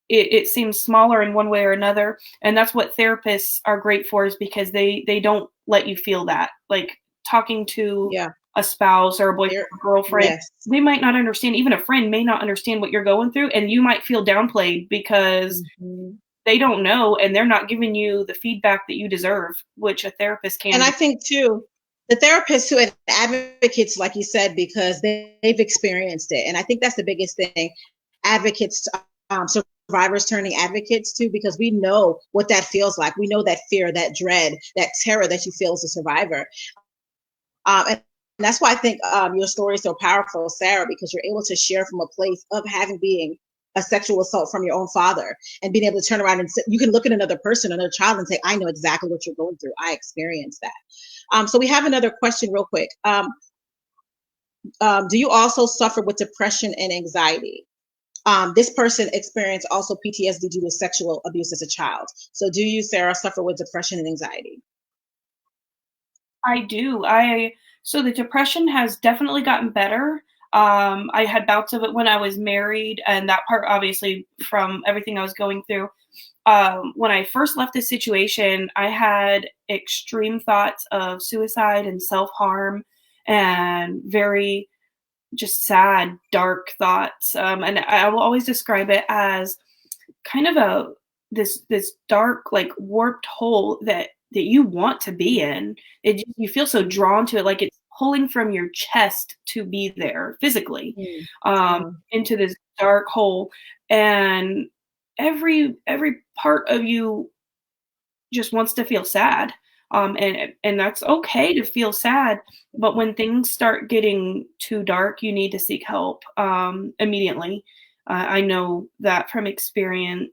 it seems smaller in one way or another, and that's what therapists are great for is because they don't let you feel that like talking to Yeah. a spouse or a boyfriend They're, or girlfriend. yes. They might not understand, even a friend may not understand what you're going through, and you might feel downplayed because Mhm. they don't know and they're not giving you the feedback that you deserve, which a therapist And can I do. think too, The therapists who and advocates, like you said, because they've experienced it, and I think that's the biggest thing. Advocates, survivors turning advocates too, because we know what that feels like. We know that fear, that dread, that terror that you feel as a survivor. And that's why I think your story is so powerful, Sarah, because you're able to share from a place of having being a sexual assault from your own father and being able to turn around and you can look at another person, another child, and say, I know exactly what you're going through. I experienced that. So we have another question real quick. Do you also suffer with depression and anxiety? This person experienced also PTSD due to sexual abuse as a child. So do you, Sarah, suffer with depression and anxiety? I do. So the depression has definitely gotten better. I had bouts of it when I was married, and that part obviously from everything I was going through. When I first left this situation, I had extreme thoughts of suicide and self harm, and very just sad, dark thoughts. And I will always describe it as kind of a this dark, like warped hole that you want to be in. You feel so drawn to it, like it's pulling from your chest to be there physically, Mm. into this dark hole, and every part of you just wants to feel sad. And that's okay to feel sad, but when things start getting too dark, you need to seek help immediately. I know that from experience.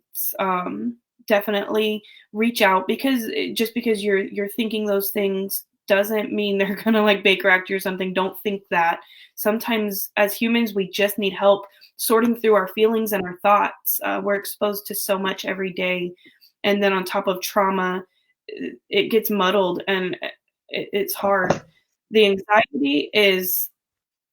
Definitely reach out, because just because you're thinking those things doesn't mean they're gonna like Baker Act you or something. Don't think that. Sometimes as humans, we just need help sorting through our feelings and our thoughts. We're exposed to so much every day, and then on top of trauma, it gets muddled, and it's hard. The anxiety is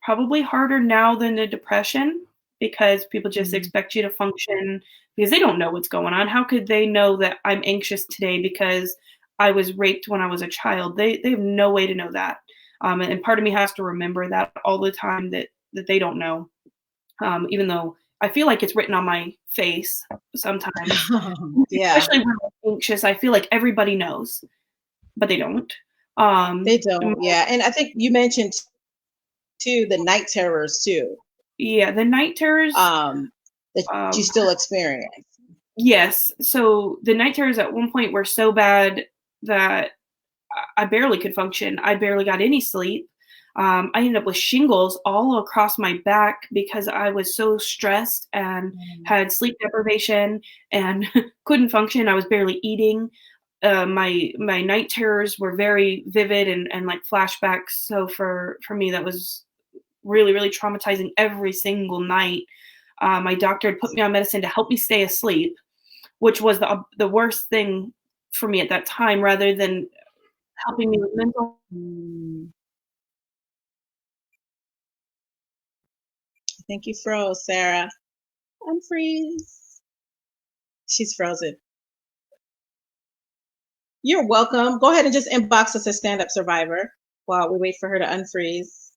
probably harder now than the depression, because people just Mm. expect you to function because they don't know what's going on. How could they know that I'm anxious today because I was raped when I was a child? They have no way to know that. And part of me has to remember that all the time, that they don't know. Even though I feel like it's written on my face sometimes, Yeah, especially when I'm anxious, I feel like everybody knows, but they don't. they My don't. Yeah, and I think you mentioned too the night terrors too. Yeah, the night terrors, Um, that you um still experience. yes. So the night terrors at one point were so bad that I barely could function. I barely got any sleep. I ended up with shingles all across my back because I was so stressed and Mm. had sleep deprivation and couldn't function. I was barely eating. My night terrors were very vivid and like flashbacks. So for me, that was really, really traumatizing every single night. My doctor had put me on medicine to help me stay asleep, which was the worst thing for me at that time, rather than helping me with mental. Mm. I think you froze, Sarah. Unfreeze. She's frozen. You're welcome. Go ahead and just inbox us a stand up survivor while we wait for her to unfreeze.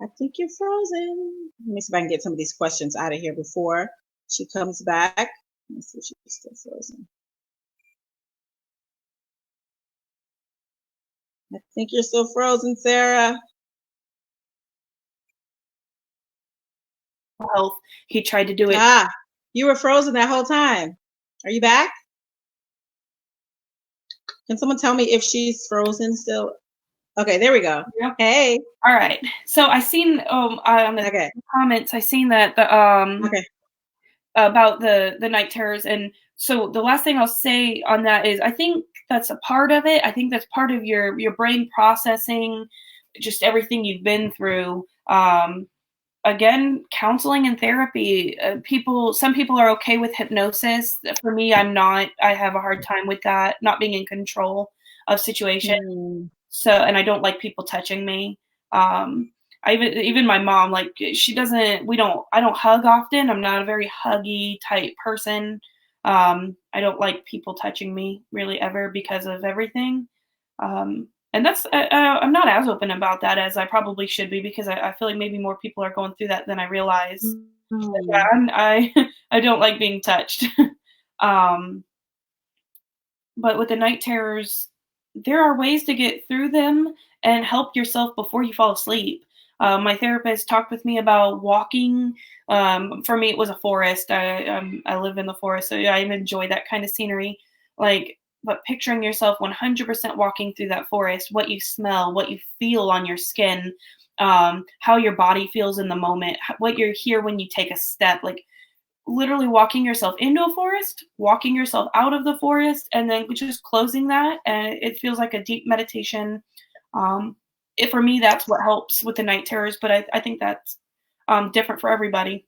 I think you're frozen. Let me see if I can get some of these questions out of here before she comes back. Let me see if she's still frozen. I think you're still frozen, Sarah. Health. He tried to do it. Ah, you were frozen that whole time. Are you back? Can someone tell me if she's frozen still? Okay, there we go. Yeah. Hey. All right. So I seen on the Okay. comments, I seen that the Okay. about the night terrors, and so the last thing I'll say on that is I think that's a part of it. I think that's part of your brain processing just everything you've been through. Again, counseling and therapy. Some people are okay with hypnosis. For me, I'm not. I have a hard time with that, not being in control of situations. Hmm. So, and I don't like people touching me. I even my mom, like she doesn't. I don't hug often. I'm not a very huggy type person. I don't like people touching me really ever because of everything. And that's I'm not as open about that as I probably should be, because I feel like maybe more people are going through that than I realize. But yeah, Hmm. I don't like being touched. um, but with the night terrors, there are ways to get through them and help yourself before you fall asleep. My therapist talked with me about walking. For me, it was a forest. I live in the forest, so I enjoy that kind of scenery. Like, but picturing yourself 100% walking through that forest, what you smell, what you feel on your skin, how your body feels in the moment, what you hear when you take a step, like literally walking yourself into a forest, walking yourself out of the forest, and then just closing that. And it feels like a deep meditation. For me, that's what helps with the night terrors, but I think that's different for everybody.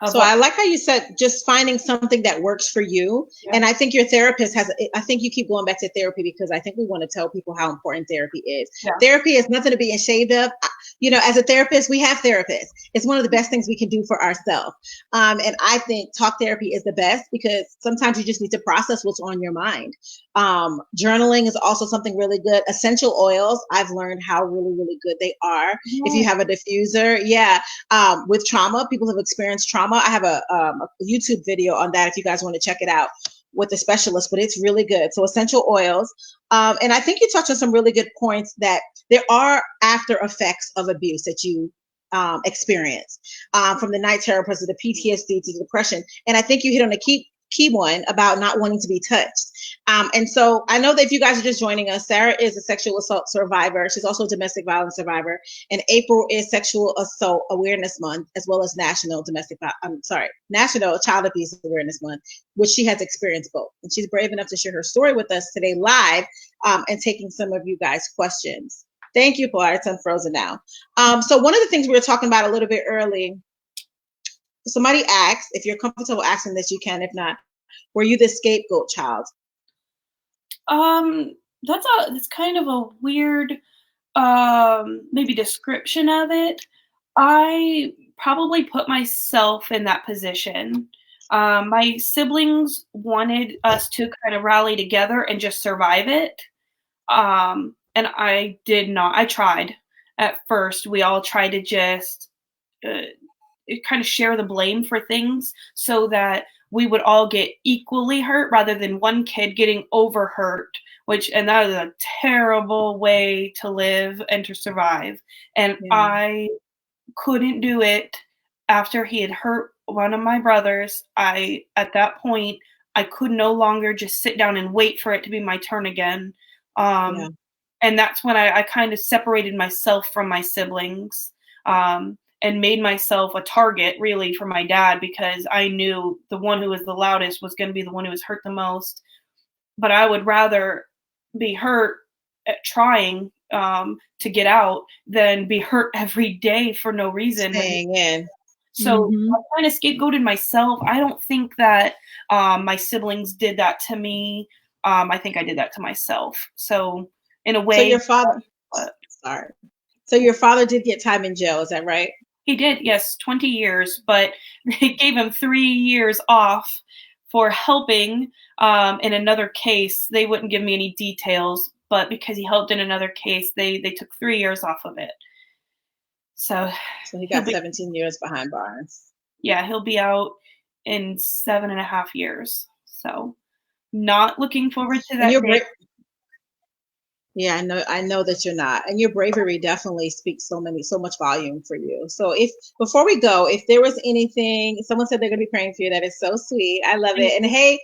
Of So what, I like how you said just finding something that works for you. yeah, And I think your therapist has, I think you keep going back to therapy because I think we want to tell people how important therapy is. yeah, Therapy is nothing to be ashamed of. You know, as a therapist, we have therapists. It's one of the best things we can do for ourselves. And I think talk therapy is the best because sometimes you just need to process what's on your mind. Journaling is also something really good. Essential oils, I've learned how really, really good they are. If yeah. you have a diffuser, yeah. With trauma, people have experienced trauma. I have a YouTube video on that if you guys want to check it out with a specialist, but it's really good. So essential oils. And I think you touched on some really good points that there are after effects of abuse that you experience from the night terror to the PTSD to the depression. And I think you hit on a key one about not wanting to be touched. And so I know that if you guys are just joining us, Sarah is a sexual assault survivor. She's also a domestic violence survivor. And April is Sexual Assault Awareness Month, as well as National Child Abuse Awareness Month, which she has experienced both. And she's brave enough to share her story with us today live and taking some of you guys' questions. Thank you, Paul. It's unfrozen now. So one of the things we were talking about a little bit early, somebody asked, if you're comfortable asking this, you can. If not, were you the scapegoat child? That's kind of a weird maybe description of it. I probably put myself in that position. My siblings wanted us to kind of rally together and just survive it. And I did not. I tried at first. We all tried to just uh, kind of share the blame for things so that we would all get equally hurt rather than one kid getting overhurt, and that is a terrible way to live and to survive. And Yeah. I couldn't do it after he had hurt one of my brothers. At that point, I could no longer just sit down and wait for it to be my turn again. Yeah. And that's when I kind of separated myself from my siblings. And made myself a target really for my dad because I knew the one who was the loudest was going to be the one who was hurt the most. But I would rather be hurt at trying to get out than be hurt every day for no reason. Staying in. So Mm-hmm. I kind of scapegoated myself. I don't think that my siblings did that to me. I think I did that to myself. So in a So way, your father, sorry. So your father did get time in jail, is that right? he did, yes, 20 years, but they gave him 3 years off for helping in another case. They wouldn't give me any details, but because he helped in another case, they took 3 years off of it. So So he he'll got be, 17 years behind bars. yeah, he'll be out in 7.5 years. So not looking forward to And that you're day. brave. Yeah, I know that you're not. And your bravery definitely speaks so much volume for you. So if before we go, if there was anything, someone said they're gonna be praying for you. That is so sweet. I love it. And hey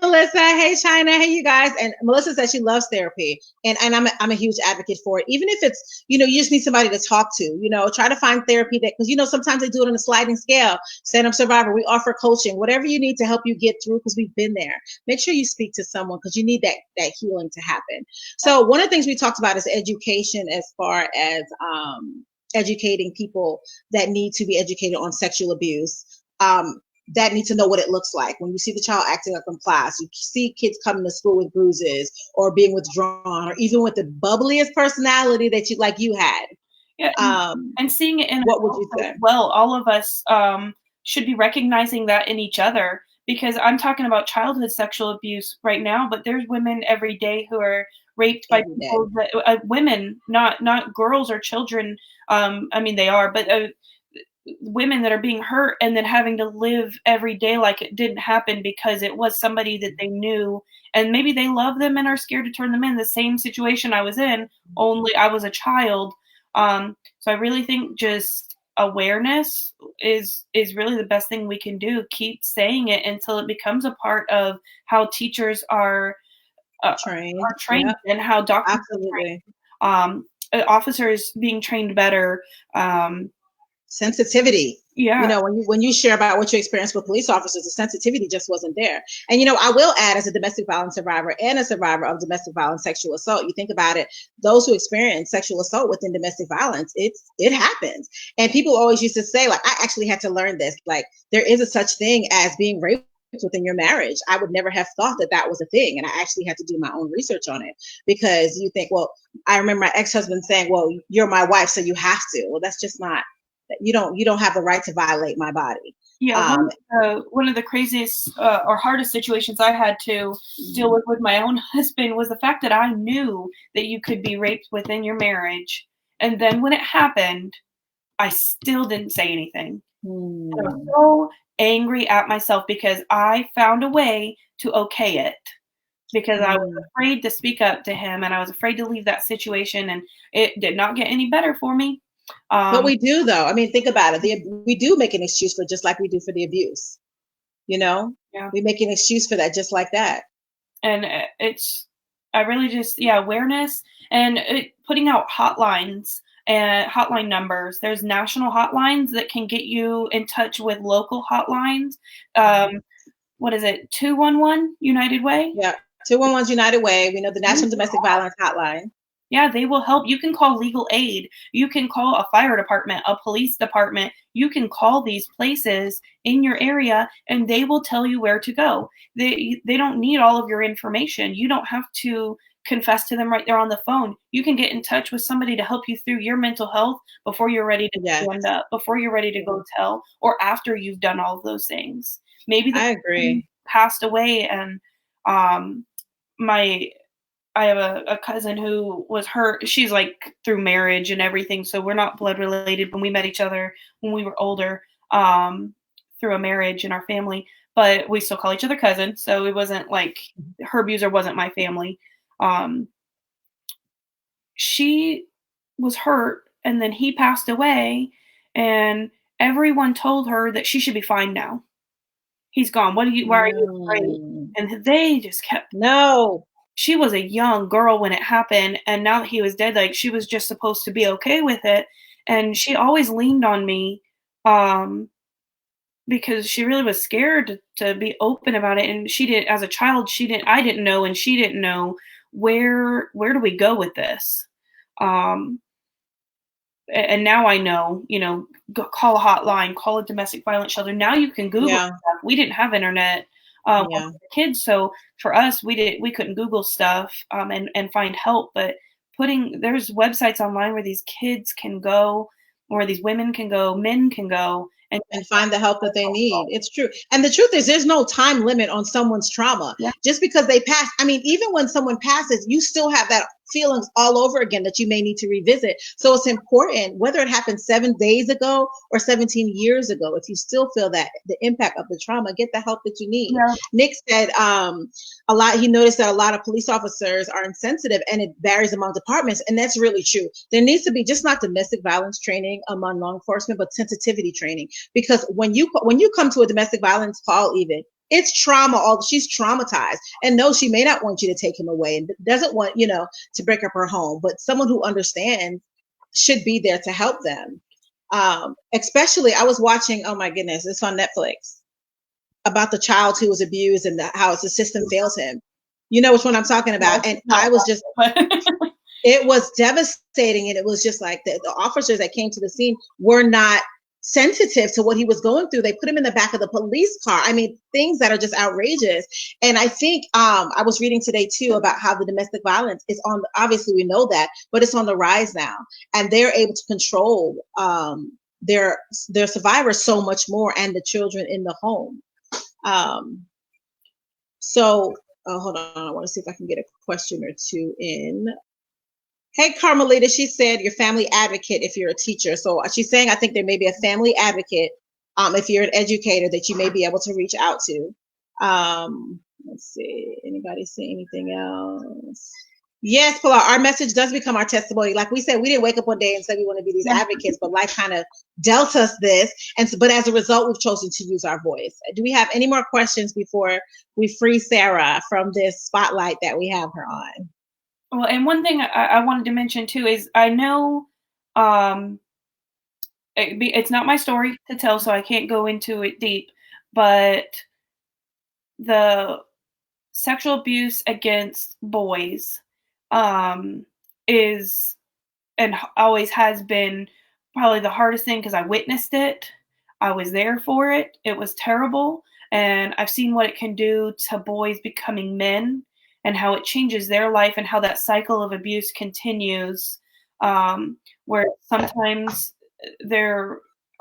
Melissa, hey China, hey you guys. And Melissa says she loves therapy. And I'm a huge advocate for it. Even if it's, you just need somebody to talk to, try to find therapy that, because sometimes they do it on a sliding scale. Stand Up Survivor, we offer coaching, whatever you need to help you get through, because we've been there. Make sure you speak to someone because you need that healing to happen. So one of the things we talked about is education, as far as educating people that need to be educated on sexual abuse, that need to know what it looks like. When you see the child acting up in class, you see kids coming to school with bruises or being withdrawn, or even with the bubbliest personality that you had. Yeah, and seeing it in What would adults you as say? well. All of us should be recognizing that in each other, because I'm talking about childhood sexual abuse right now, but there's women every day who are raped by Every day. people women, not girls or children. I mean, they are, but women that are being hurt and then having to live every day like it didn't happen because it was somebody that they knew and maybe they love them and are scared to turn them in. The same situation I was in, only I was a child. So I really think just awareness is really the best thing we can do. Keep saying it until it becomes a part of how teachers Trained. are trained Yeah, and how doctors absolutely. are trained. Officers being trained better. Um, Sensitivity. You yeah, know, when you share about what you experienced with police officers, the sensitivity just wasn't there. And you know, I will add, as a domestic violence survivor and a survivor of domestic violence, sexual assault, you think about it, those who experience sexual assault within domestic violence, it happens. And people always used to say, like, I actually had to learn this, like, there is a such thing as being raped within your marriage. I would never have thought that that was a thing, and I actually had to do my own research on it, because you think, well, I remember my ex-husband saying, well, you're my wife, so you have to. Well, that's just not, you don't have the right to violate my body. yeah. um One of the craziest or hardest situations I had to deal with my own husband was the fact that I knew that you could be raped within your marriage, and then when it happened, I still didn't say anything. And I was hmm, so angry at myself because I found a way to okay it because I was hmm. afraid to speak up to him and I was afraid to leave that situation, and it did not get any better for me. But Um, we do, though. I mean, think about it. We do make an excuse for, just like we do for the abuse. You know, yeah. we make an excuse for that, just like that. And it's I really just yeah awareness and putting out hotlines and hotline numbers. There's national hotlines that can get you in touch with local hotlines. Um, what is it? 211 United Way. Yeah. 211's United Way. We know the National Domestic Violence Hotline. Yeah, they will help. You can call legal aid. You can call a fire department, a police department. You can call these places in your area and they will tell you where to go. They don't need all of your information. You don't have to confess to them right there on the phone. You can get in touch with somebody to help you through your mental health before you're ready to Yes. stand up, before you're ready to Yeah. go tell, or after you've done all of those things. Maybe the I person agree. passed away and um my I have a cousin who was hurt. She's like through marriage and everything, so we're not blood related. When we met each other when we were older, through a marriage in our family, but we still call each other cousins. So it wasn't like her abuser wasn't my family. Um, she was hurt, and then he passed away, and everyone told her that she should be fine now. He's gone. Why are you afraid? Mm. And they just kept No. she was a young girl when it happened, and now that he was dead, like, she was just supposed to be okay with it, and she always leaned on me, um, because she really was scared to be open about it, and she didn't as a child, she didn't I didn't know, and she didn't know where do we go with this? Um, and now I know, call a hotline, call a domestic violence shelter. Now you can Google Yeah. stuff. We didn't have internet when Yeah. we were kids, so for us, we couldn't Google stuff and find help. But there's websites online where these kids can go, where these women can go, men can go, and And find the help that they need. It's true. And the truth is, there's no time limit on someone's trauma. yeah, Just because they pass, I mean, even when someone passes, you still have that feelings all over again that you may need to revisit. So it's important, whether it happened 7 days ago or 17 years ago, if you still feel that the impact of the trauma, get the help that you need. yeah, Nick said he noticed that a lot of police officers are insensitive and it varies among departments. And that's really true. There needs to be just not domestic violence training among law enforcement, but sensitivity training, because when you come to a domestic violence call, even, it's trauma. All she's traumatized, and no, she may not want you to take him away and doesn't want to break up her home, but someone who understands should be there to help them. Especially, I was watching, oh my goodness, it's on Netflix, about the child who was abused and how the system fails him. You know which one I'm talking yeah, about. And it's not I was just, but it was devastating. And it was just like the officers that came to the scene were not sensitive to what he was going through. They put him in the back of the police car. I mean, things that are just outrageous. And I think I was reading today too about how the domestic violence is on, obviously we know that, but it's on the rise now. And they're able to control their survivors so much more, and the children in the home. Um, so hold on, I want to see if I can get a question or two in. Hey, Carmelita, she said your family advocate if you're a teacher. So she's saying I think there may be a family advocate if you're an educator that you may be able to reach out to. Let's see. Anybody say anything else? Yes, Pilar, our message does become our testimony. Like we said, we didn't wake up one day and say we want to be these Yeah. advocates, but life kind of dealt us this. And so, but as a result, we've chosen to use our voice. Do we have any more questions before we free Sarah from this spotlight that we have her on? Well, and one thing I wanted to mention too is I know um, it's not my story to tell, so I can't go into it deep, but the sexual abuse against boys is and always has been probably the hardest thing because I witnessed it. I was there for it. It was terrible. And I've seen what it can do to boys becoming men and how it changes their life and how that cycle of abuse continues. Where sometimes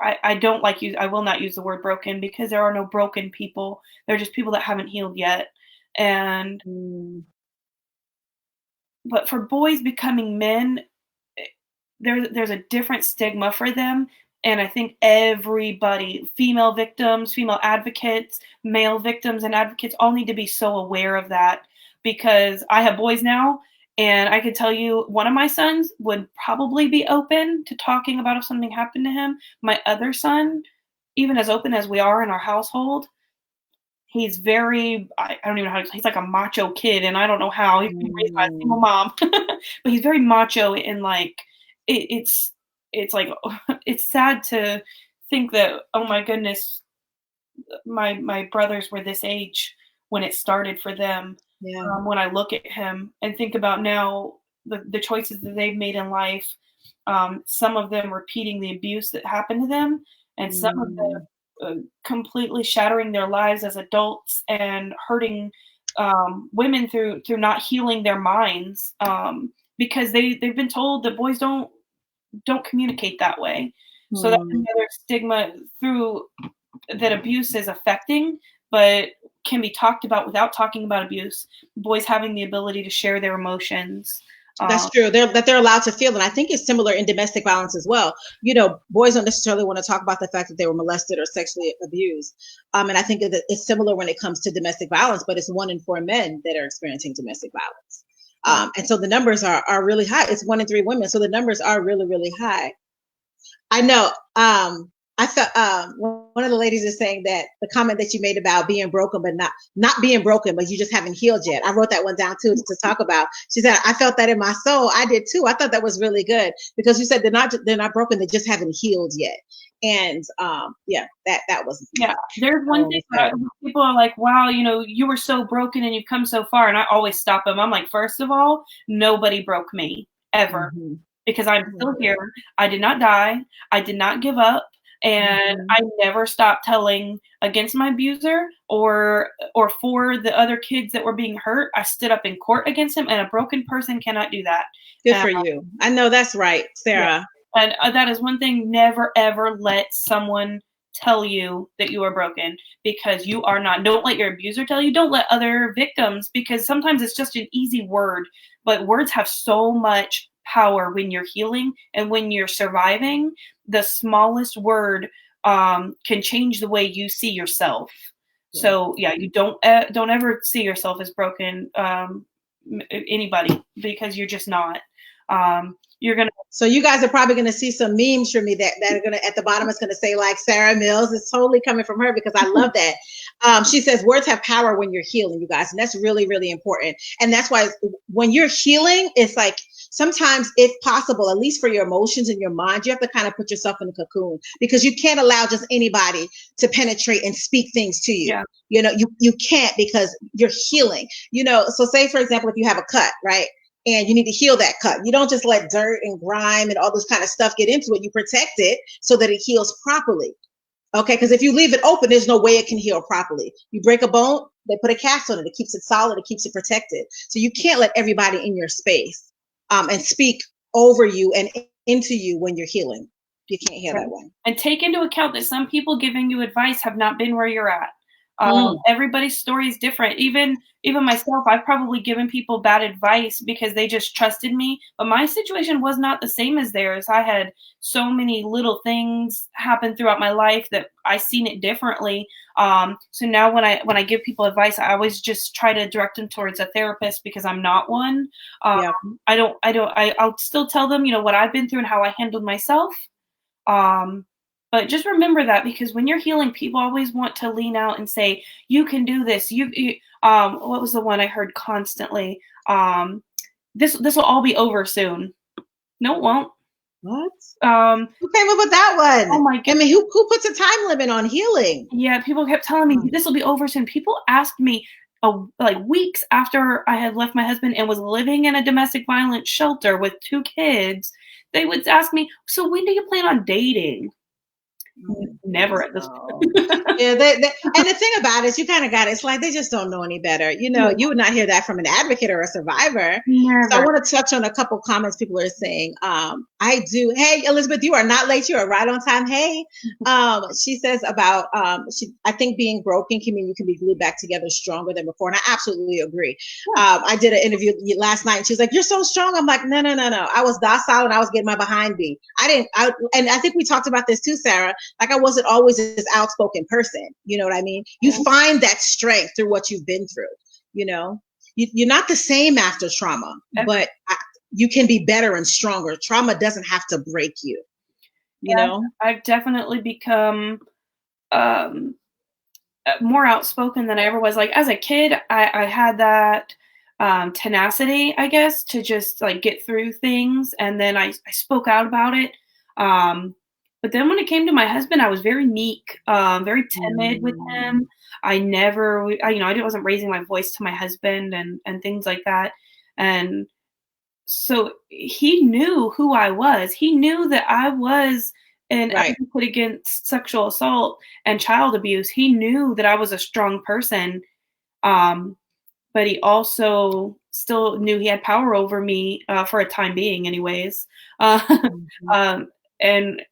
I don't like use, I will not use the word broken because there are no broken people. They're just people that haven't healed yet. And, but for boys becoming men, there's a different stigma for them. And I think everybody, female victims, female advocates, male victims and advocates all need to be so aware of that because I have boys now and I can tell you one of my sons would probably be open to talking about if something happened to him. My other son, even as open as we are in our household, he's very, I don't even know how, he's like a macho kid and I don't know how. He's raised by a single mom, but he's very macho and like, it's like, it's sad to think that, oh my goodness, my brothers were this age when it started for them. Yeah. When I look at him and think about now the choices that they've made in life, some of them repeating the abuse that happened to them, and some of them completely shattering their lives as adults and hurting women through not healing their minds because they've been told that boys don't communicate that way. So that's another stigma through that abuse is affecting, but can be talked about without talking about abuse. Boys having the ability to share their emotions. That's true. They're allowed to feel, and I think it's similar in domestic violence as well. You know, boys don't necessarily want to talk about the fact that they were molested or sexually abused, and I think that it's similar when it comes to domestic violence. But it's 1 in 4 men that are experiencing domestic violence, and so the numbers are really high. It's 1 in 3 women, so the numbers are really really high. I know. I thought one of the ladies is saying that the comment that you made about being broken, but not being broken, but you just haven't healed yet. I wrote that one down too to talk about. She said, "I felt that in my soul." I did too. I thought that was really good because you said they're not broken. They just haven't healed yet. And yeah, that was There's one thing that people are like, "Wow, you know, you were so broken and you've come so far." And I always stop them. I'm like, first of all, nobody broke me ever. Because I'm still here. I did not die. I did not give up. And I never stopped telling against my abuser or for the other kids that were being hurt. I stood up in court against him, and a broken person cannot do that. Good for you. I know that's right, Sarah. Yeah. And that is one thing. Never, ever let someone tell you that you are broken because you are not. Don't let your abuser tell you. Don't let other victims, because sometimes it's just an easy word, but words have so much power when you're healing and when you're surviving. The smallest word can change the way you see yourself. So yeah, you don't ever see yourself as broken, anybody, because you're just not. You're gonna. So you guys are probably gonna see some memes from me that are gonna at the bottom. It's gonna say like Sarah Mills. It's totally coming from her because I love that. She says words have power when you're healing, you guys, and that's really really important. And that's why when you're healing, it's like sometimes, if possible, at least for your emotions and your mind, you have to kind of put yourself in a cocoon because you can't allow just anybody to penetrate and speak things to you. Yeah. You know, you can't because you're healing. You know, so say for example, if you have a cut, right? And you need to heal that cut. You don't just let dirt and grime and all this kind of stuff get into it. You protect it so that it heals properly. Okay, because if you leave it open, there's no way it can heal properly. You break a bone, they put a cast on it. It keeps it solid. It keeps it protected. So you can't let everybody in your space and speak over you and into you when you're healing. You can't heal that way. And take into account that some people giving you advice have not been where you're at. Everybody's story is different. Even myself, I've probably given people bad advice because they just trusted me. But my situation was not the same as theirs. I had so many little things happen throughout my life that I seen it differently. So now when I give people advice, I always just try to direct them towards a therapist because I'm not one. Yeah. I'll still tell them, what I've been through and how I handled myself. But just remember that, because when you're healing, people always want to lean out and say, you can do this. What was the one I heard constantly? This will all be over soon. No, it won't. What? Um, Who came up with that one? Oh my I mean, who puts a time limit on healing? Yeah, people kept telling me this will be over soon. People asked me like weeks after I had left my husband and was living in a domestic violence shelter with 2 kids. They would ask me, so when do you plan on dating? Never at this point. Yeah, and the thing about it is, you kind of got it. It's like they just don't know any better. You would not hear that from an advocate or a survivor. Never. So I want to touch on a couple comments people are saying. I do. Hey, Elizabeth, you are not late. You are right on time. Hey, she says about I think being broken can mean you can be glued back together stronger than before, and I absolutely agree. I did an interview last night, and she was like, "You're so strong." I'm like, "No. I was docile, and I was getting my behind beat. And I think we talked about this too, Sarah. Like, I wasn't always this outspoken person. You know what I mean? You find that strength through what you've been through. You're not the same after trauma, but you can be better and stronger. Trauma doesn't have to break you. You know? I've definitely become more outspoken than I ever was. Like, as a kid, I had that tenacity, I guess, to just like get through things, and then I spoke out about it. But then when it came to my husband, I was very meek, very timid with him. I wasn't raising my voice to my husband and things like that. And so he knew who I was. He knew that I was an advocate against sexual assault and child abuse. He knew that I was a strong person. But he also still knew he had power over me for a time being anyways. And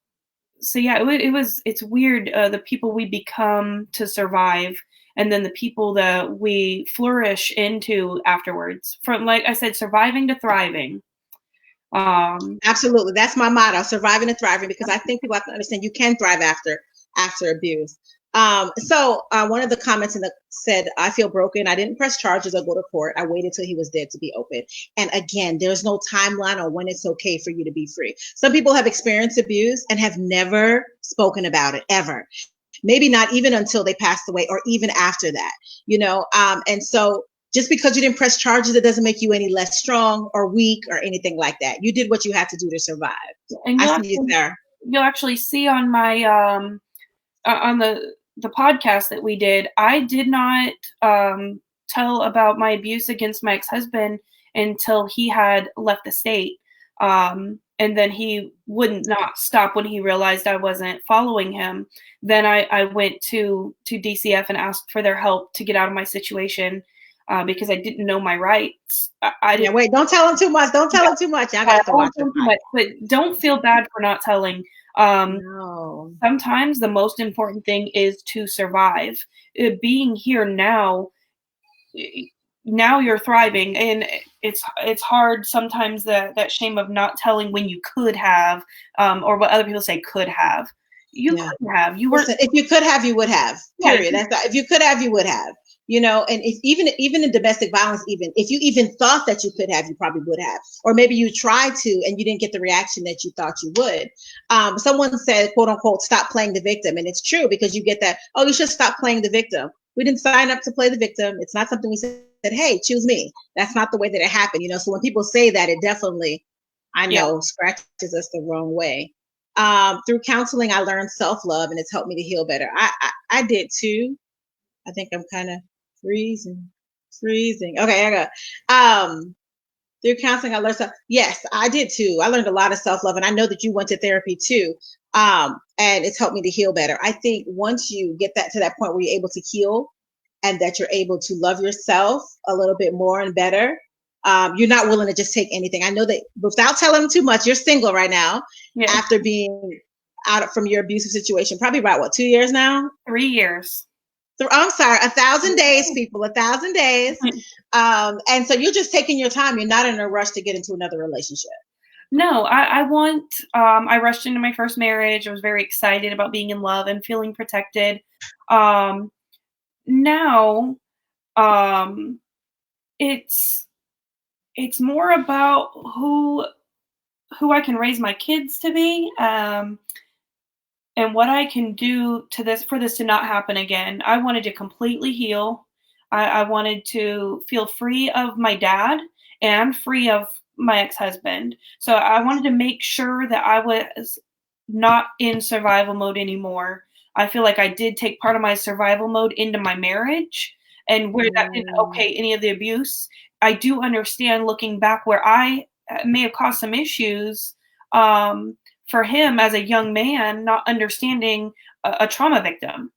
so, yeah, it's weird, the people we become to survive, and then the people that we flourish into afterwards. From, like I said, surviving to thriving. Absolutely. That's my motto, surviving and thriving, because I think people have to understand you can thrive after abuse. So one of the comments said, I feel broken. I didn't press charges or go to court. I waited till he was dead to be open. And again, there's no timeline on when it's okay for you to be free. Some people have experienced abuse and have never spoken about it ever. Maybe not even until they passed away, or even after that, and so just because you didn't press charges, it doesn't make you any less strong or weak or anything like that. You did what you had to do to survive. And you'll actually see on my on the podcast that we did, I did not tell about my abuse against my ex-husband until he had left the state. And then he would not stop when he realized I wasn't following him. Then I went to DCF and asked for their help to get out of my situation. Because I didn't know my rights. Wait, don't tell them too much. Don't tell them too much. I got to watch it. But don't feel bad for not telling. No. Sometimes the most important thing is to survive. Being here now you're thriving, and it's hard sometimes, that shame of not telling when you could have, or what other people say could have. You could have. You weren't. If you could have, you would have. Period. If you could have, you would have. And if even in domestic violence, even if you even thought that you could have, you probably would have. Or maybe you tried to and you didn't get the reaction that you thought you would. Someone said, quote unquote, stop playing the victim. And it's true, because you get that, oh, you should stop playing the victim. We didn't sign up to play the victim. It's not something we said, hey, choose me. That's not the way that it happened. So when people say that, it definitely, I know, scratches us the wrong way. Through counseling, I learned self-love, and it's helped me to heal better. I did too. I think I'm kind of freezing. Okay, I go. Through counseling, I learned stuff. Yes, I did too. I learned a lot of self-love, and I know that you went to therapy too. And it's helped me to heal better. I think once you get to that point where you're able to heal, and that you're able to love yourself a little bit more and better, you're not willing to just take anything. I know that, without telling them too much, you're single right now, after being out from your abusive situation, probably about 2 years now? 3 years. I'm sorry, 1,000 days, people, 1,000 days. And so you're just taking your time. You're not in a rush to get into another relationship. No, I rushed into my first marriage. I was very excited about being in love and feeling protected. Um, now, um, it's more about who I can raise my kids to be, and what I can do to this for this to not happen again. I wanted to completely heal. I wanted to feel free of my dad and free of my ex-husband. So I wanted to make sure that I was not in survival mode anymore. I feel like I did take part of my survival mode into my marriage, and where that didn't okay any of the abuse. I do understand looking back where I may have caused some issues. For him as a young man, not understanding a trauma victim,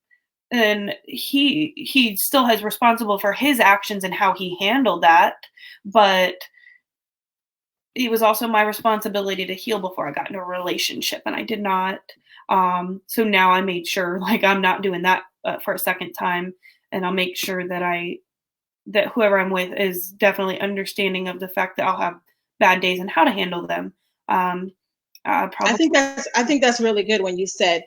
and he still has responsible for his actions and how he handled that, but it was also my responsibility to heal before I got into a relationship, and I did not. So now I made sure like I'm not doing that for a second time, and I'll make sure that whoever I'm with is definitely understanding of the fact that I'll have bad days and how to handle them. I Probably, think that's really good when you said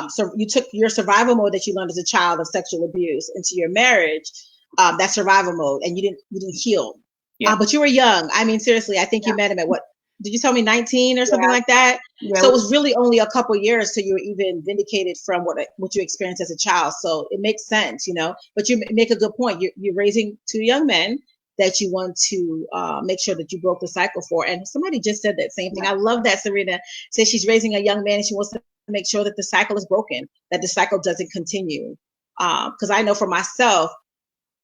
so you took your survival mode that you learned as a child of sexual abuse into your marriage, that survival mode, and you didn't heal. yeah, But you were young. I mean, seriously, I think yeah, you met him at what? Did you tell me 19 or something yeah, like that? yeah. So it was really only a couple years till you were even vindicated from what you experienced as a child. So it makes sense, you know. But you make a good point. You're raising two young men that you want to make sure that you broke the cycle for. And somebody just said that same thing. Yeah. I love that Serena says she's raising a young man and she wants to make sure that the cycle is broken, that the cycle doesn't continue. Because I know for myself,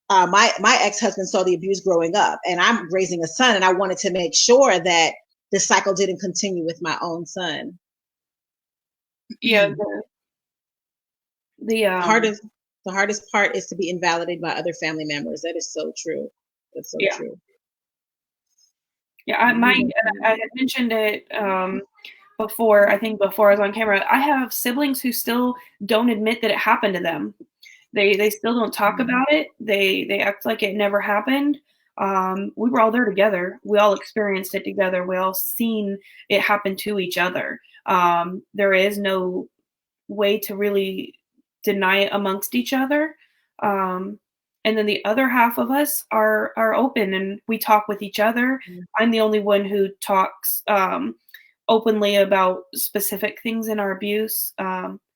my ex-husband saw the abuse growing up, and I'm raising a son, and I wanted to make sure that the cycle didn't continue with my own son. Yeah, the hardest the hardest part is to be invalidated by other family members. That is so true. That's so yeah, true. yeah. I had mentioned it before. I think before I was on camera, I have siblings who still don't admit that it happened to them. They still don't talk about it. They act like it never happened. We were all there together. We all experienced it together. We all seen it happen to each other. There is no way to really deny it amongst each other. Um, and then the other half of us are open and we talk with each other. I'm the only one who talks openly about specific things in our abuse.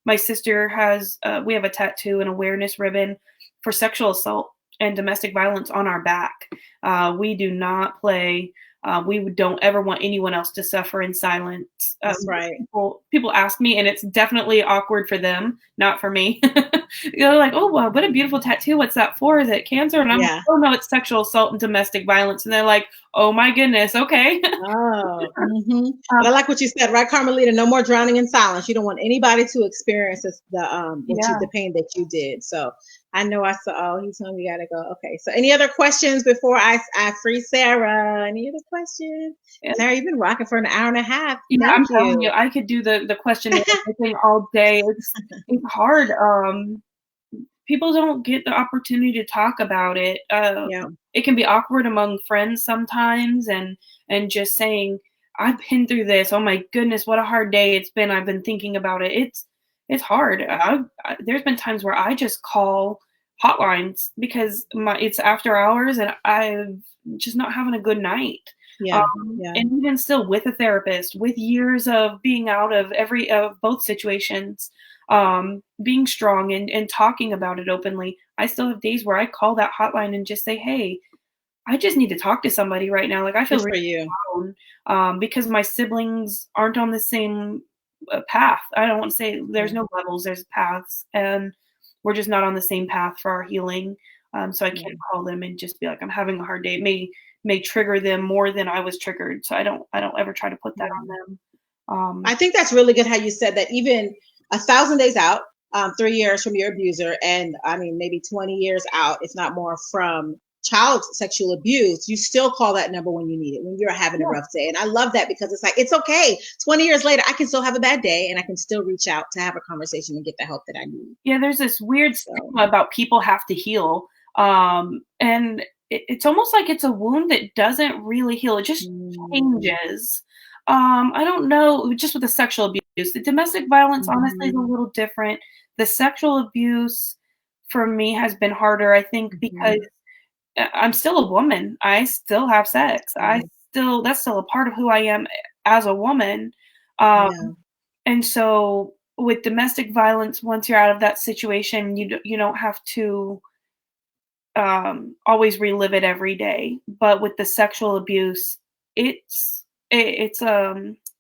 My sister has we have a tattoo and awareness ribbon for sexual assault and domestic violence on our back. We do not play. We don't ever want anyone else to suffer in silence. That's right. People ask me, and it's definitely awkward for them, not for me. They're like, "Oh, wow, what a beautiful tattoo! What's that for? Is it cancer?" And I'm like, "Oh no, it's sexual assault and domestic violence." And they're like, "Oh my goodness, okay." Oh, but I like what you said, right, Carmelita? No more drowning in silence. You don't want anybody to experience the pain that you did. So I know I saw. Oh, he's home. You gotta go. Okay. So any other questions before I free Sarah? Any other questions? Yeah. Sarah, you've been rocking for an hour and a half. Yeah, Thank I'm you. telling you, I could do the question and everything all day. It's hard. People don't get the opportunity to talk about it. Yeah. It can be awkward among friends sometimes, and just saying, "I've been through this. Oh my goodness, what a hard day it's been. I've been thinking about it." It's hard. There's been times where I just call hotlines because it's after hours and I'm just not having a good night. Yeah. And even still with a therapist, with years of being out of both situations, being strong and talking about it openly, I still have days where I call that hotline and just say, "Hey, I just need to talk to somebody right now. Like I feel Good for really you. alone," because my siblings aren't on the same path. I don't want to say there's no levels, there's paths, and we're just not on the same path for our healing. So I can't call them and just be like, "I'm having a hard day." It may trigger them more than I was triggered. So I don't ever try to put that on them. I think that's really good how you said that. Even 1,000 days out, 3 years from your abuser, and I mean maybe 20 years out, if not more, from child sexual abuse, you still call that number when you need it, when you're having a Yeah. rough day. And I love that because it's like, it's okay. 20 years later, I can still have a bad day and I can still reach out to have a conversation and get the help that I need. Yeah, there's this weird So, stigma about people have to heal. And it's almost like it's a wound that doesn't really heal. It just mm, changes. I don't know, just with the sexual abuse. The domestic violence, honestly, is a mhm, little different. The sexual abuse for me has been harder, I think, because mhm, I'm still a woman. I still have sex. yeah, That's still a part of who I am as a woman. Um, yeah, and so with domestic violence, once you're out of that situation, you don't have to always relive it every day. But with the sexual abuse, it's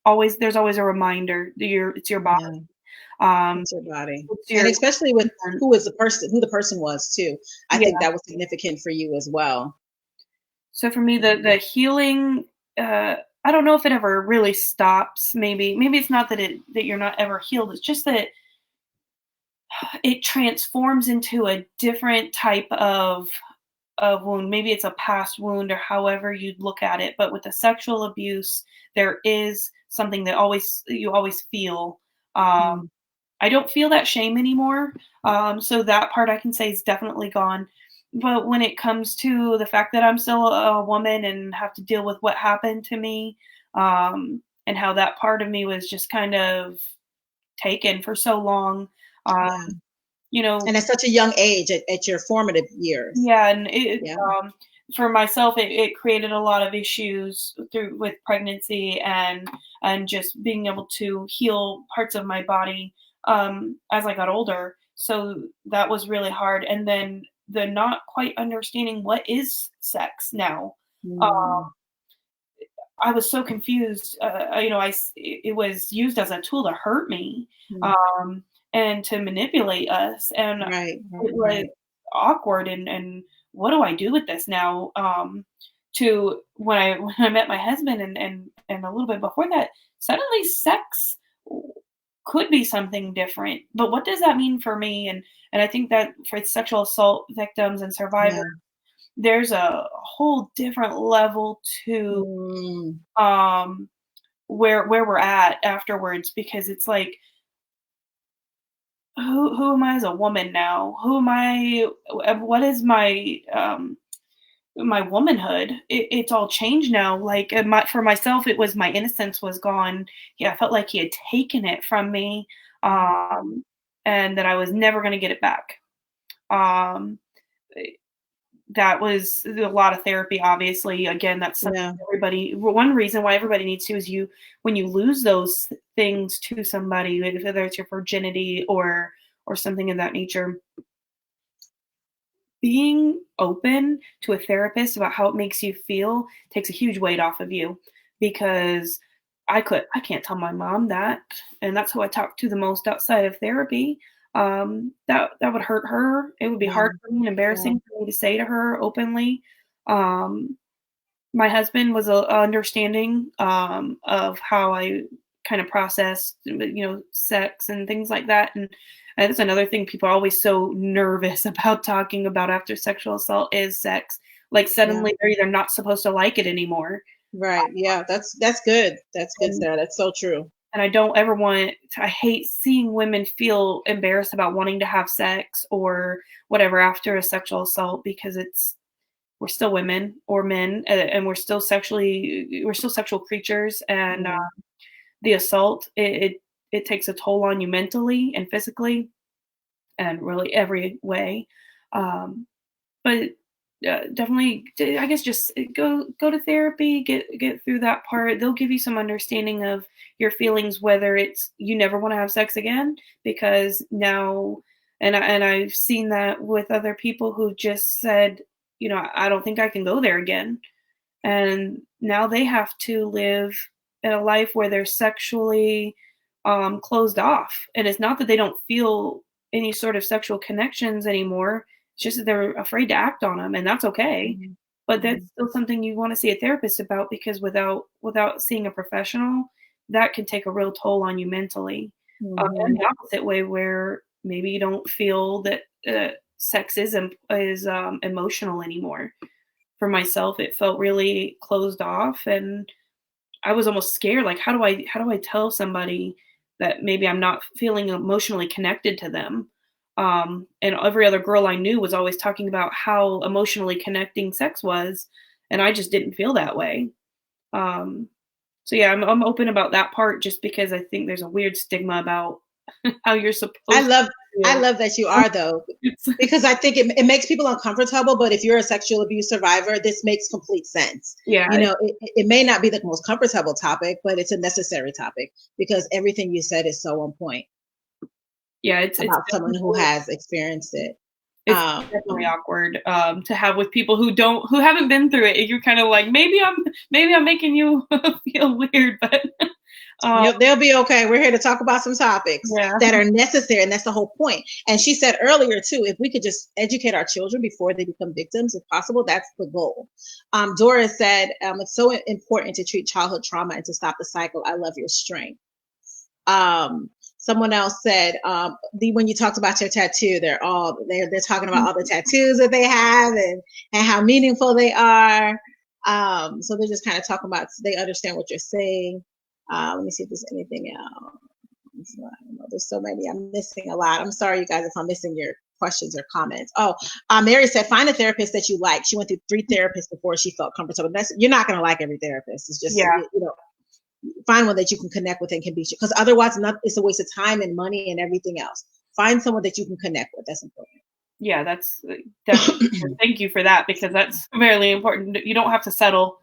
always there's always a reminder that it's your body. yeah. Um, It's your body. it's And your especially with who the person was too. I yeah. think that was significant for you as well. So for me, the healing, I don't know if it ever really stops. Maybe it's not that you're not ever healed. It's just that it transforms into a different type of wound. Maybe it's a past wound or however you'd look at it. But with the sexual abuse, there is something that you always feel. Um, Mm, I don't feel that shame anymore. So that part I can say is definitely gone. But when it comes to the fact that I'm still a woman and have to deal with what happened to me, and how that part of me was just kind of taken for so long, uh, yeah. you know, And at such a young age, at your formative years. yeah, and Yeah. for myself, it created a lot of issues through with pregnancy and just being able to heal parts of my body as I got older. So that was really hard. And then the not quite understanding what is sex now. Uh, Mm, I was so confused. It was used as a tool to hurt me, mm. um, and to manipulate us, and Right, it right, was right. awkward. And what do I do with this now? To when I when I met my husband, and a little bit before that, suddenly sex could be something different. But what does that mean for me? And I think that for sexual assault victims and survivors, Yeah. there's a whole different level to Mm, um where we're at afterwards, because it's like who am I as a woman now? Who am I? What is my womanhood? It's all changed now. Like for myself, it was my innocence was gone. Yeah, I felt like he had taken it from me, um, and that I was never going to get it back. Um, that was a lot of therapy, obviously. Again, that's something yeah, everybody one reason why everybody needs to is when you lose those things to somebody, whether it's your virginity or something of that nature, being open to a therapist about how it makes you feel takes a huge weight off of you, because I can't tell my mom that, and that's who I talk to the most outside of therapy. That would hurt her. It would be yeah, hard for me and yeah, embarrassing for me to say to her openly. Um, my husband was understanding of how I kind of processed, sex and things like that. And that's another thing people are always so nervous about talking about after sexual assault is sex. Like yeah. suddenly they're either not supposed to like it anymore, Right. Yeah. That's good. That's good, and Sarah. That's so true. I don't ever I hate seeing women feel embarrassed about wanting to have sex or whatever after a sexual assault, because we're still women or men, and we're still sexual creatures. And Yeah. the assault, it takes a toll on you mentally and physically and really every way. um, but definitely, I guess, just go to therapy, get through that part. They'll give you some understanding of your feelings, whether it's you never want to have sex again, because now, and I've seen that with other people who just said, I don't think I can go there again, and now they have to live in a life where they're sexually closed off. And it's not that they don't feel any sort of sexual connections anymore. It's just that they're afraid to act on them, and that's okay. Mhm, But that's mhm, still something you want to see a therapist about, because without seeing a professional, that can take a real toll on you mentally. And mhm. the opposite way, where maybe you don't feel that sex is emotional anymore. for myself, it felt really closed off, and I was almost scared. Like, how do I tell somebody that maybe I'm not feeling emotionally connected to them? And every other girl I knew was always talking about how emotionally connecting sex was, and I just didn't feel that way. Um, so yeah, I'm open about that part just because I think there's a weird stigma about how you're I supposed love to I feel. love that you are though, It's because I think it makes people uncomfortable. But if you're a sexual abuse survivor, this makes complete sense. yeah, You know, it may not be the most comfortable topic, but it's a necessary topic because everything you said is so on point yeah, it's about someone who has experienced it. it's Um, definitely awkward to have with people who haven't been through it. You're kind of like maybe I'm making you feel weird, but um, they'll be okay. We're here to talk about some topics yeah, that are necessary, and that's the whole point. And she said earlier too, if we could just educate our children before they become victims, if possible, that's the goal. Doris said it's so important to treat childhood trauma and to stop the cycle. I love your strength. Someone else said when you talked about your tattoo, they're talking about all the tattoos that they have and how meaningful they are. So they're just kind of talking about they understand what you're saying. Let me see if there's anything else. I don't know. There's so many. I'm missing a lot. I'm sorry, you guys, if I'm missing your questions or comments. Oh, Mary said, find a therapist that you like. She went through 3 therapists before she felt comfortable. You're not going to like every therapist. It's just, yeah, find one that you can connect with and can be, because otherwise it's a waste of time and money and everything else. Find someone that you can connect with. That's important. yeah. That's definitely. Thank you for that because that's very important. You don't have to settle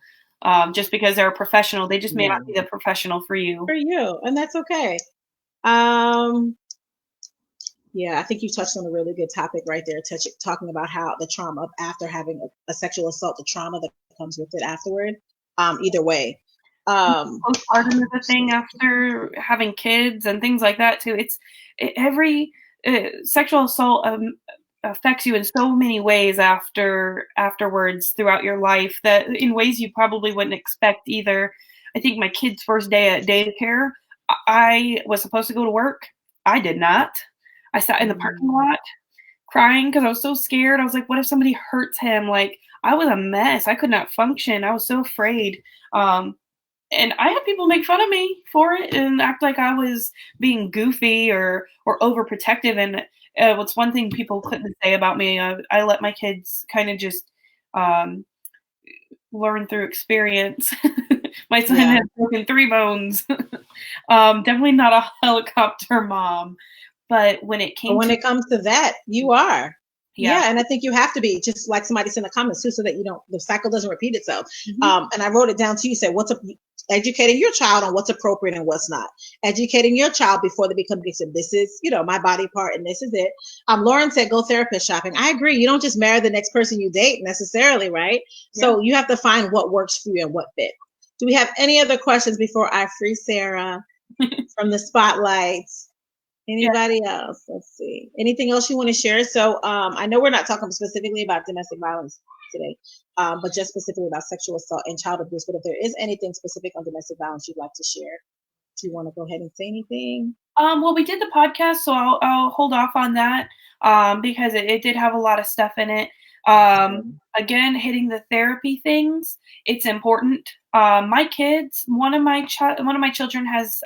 just because they're a professional. They just may not Yeah. be the professional for you. For you, and that's okay. Um, yeah, I think you touched on a really good topic right there, talking about how the trauma of after having a sexual assault, the trauma that comes with it afterward. Either way. Postpartum is a thing after having kids and things like that too. Every sexual assault affects you in so many ways afterwards throughout your life that in ways you probably wouldn't expect either. I think my kid's first day at daycare, I was supposed to go to work. I did not. I sat in the parking Mm, lot crying because I was so scared. I was like, what if somebody hurts him? Like I was a mess. I could not function. I was so afraid. And I had people make fun of me for it and act like I was being goofy or overprotective. And what's one thing people couldn't say about me? I let my kids kind of just um, learn through experience. My son yeah. has broken 3 bones. Definitely not a helicopter mom, but when it But came when to it comes to that, you are. yeah, Yeah, and I think you have to be, just like somebody said in the comments too, so that the cycle doesn't repeat itself. mhm, And I wrote it down to you. Said educating your child on what's appropriate and what's not. Educating your child before they become victim. This is, my body part, and this is it. Lauren said, go therapist shopping. I agree. You don't just marry the next person you date necessarily, right? yeah. So you have to find what works for you and what fit. Do we have any other questions before I free Sarah from the spotlight? Yeah. Anybody else? Let's see. Anything else you want to share? So I know we're not talking specifically about domestic violence today, but just specifically about sexual assault and child abuse. But if there is anything specific on domestic violence you'd like to share, do you want to go ahead and say anything? Well, we did the podcast, so I'll hold off on that because it did have a lot of stuff in it. Again, hitting the therapy things, it's important. My kids, one of my children has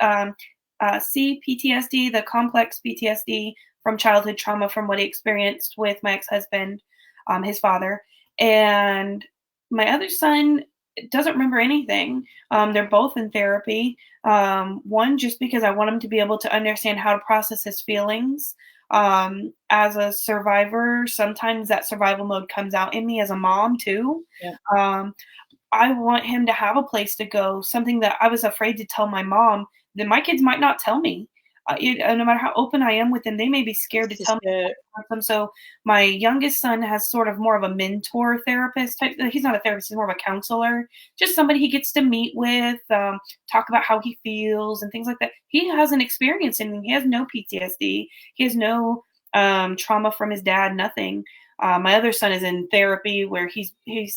CPTSD, the complex PTSD from childhood trauma from what he experienced with my ex-husband, his father, and my other son doesn't remember anything. They're both in therapy. One, just because I want him to be able to understand how to process his feelings. As a survivor, sometimes that survival mode comes out in me as a mom too. Yeah. Um, I want him to have a place to go, something that I was afraid to tell my mom that my kids might not tell me. No matter how open I am with them, they may be scared to Just tell me about them. So my youngest son has sort of more of a mentor therapist type. He's not a therapist; he's more of a counselor. Just somebody he gets to meet with, talk about how he feels and things like that. He hasn't experienced anything. He has no PTSD. He has no trauma from his dad. Nothing. My other son is in therapy where he's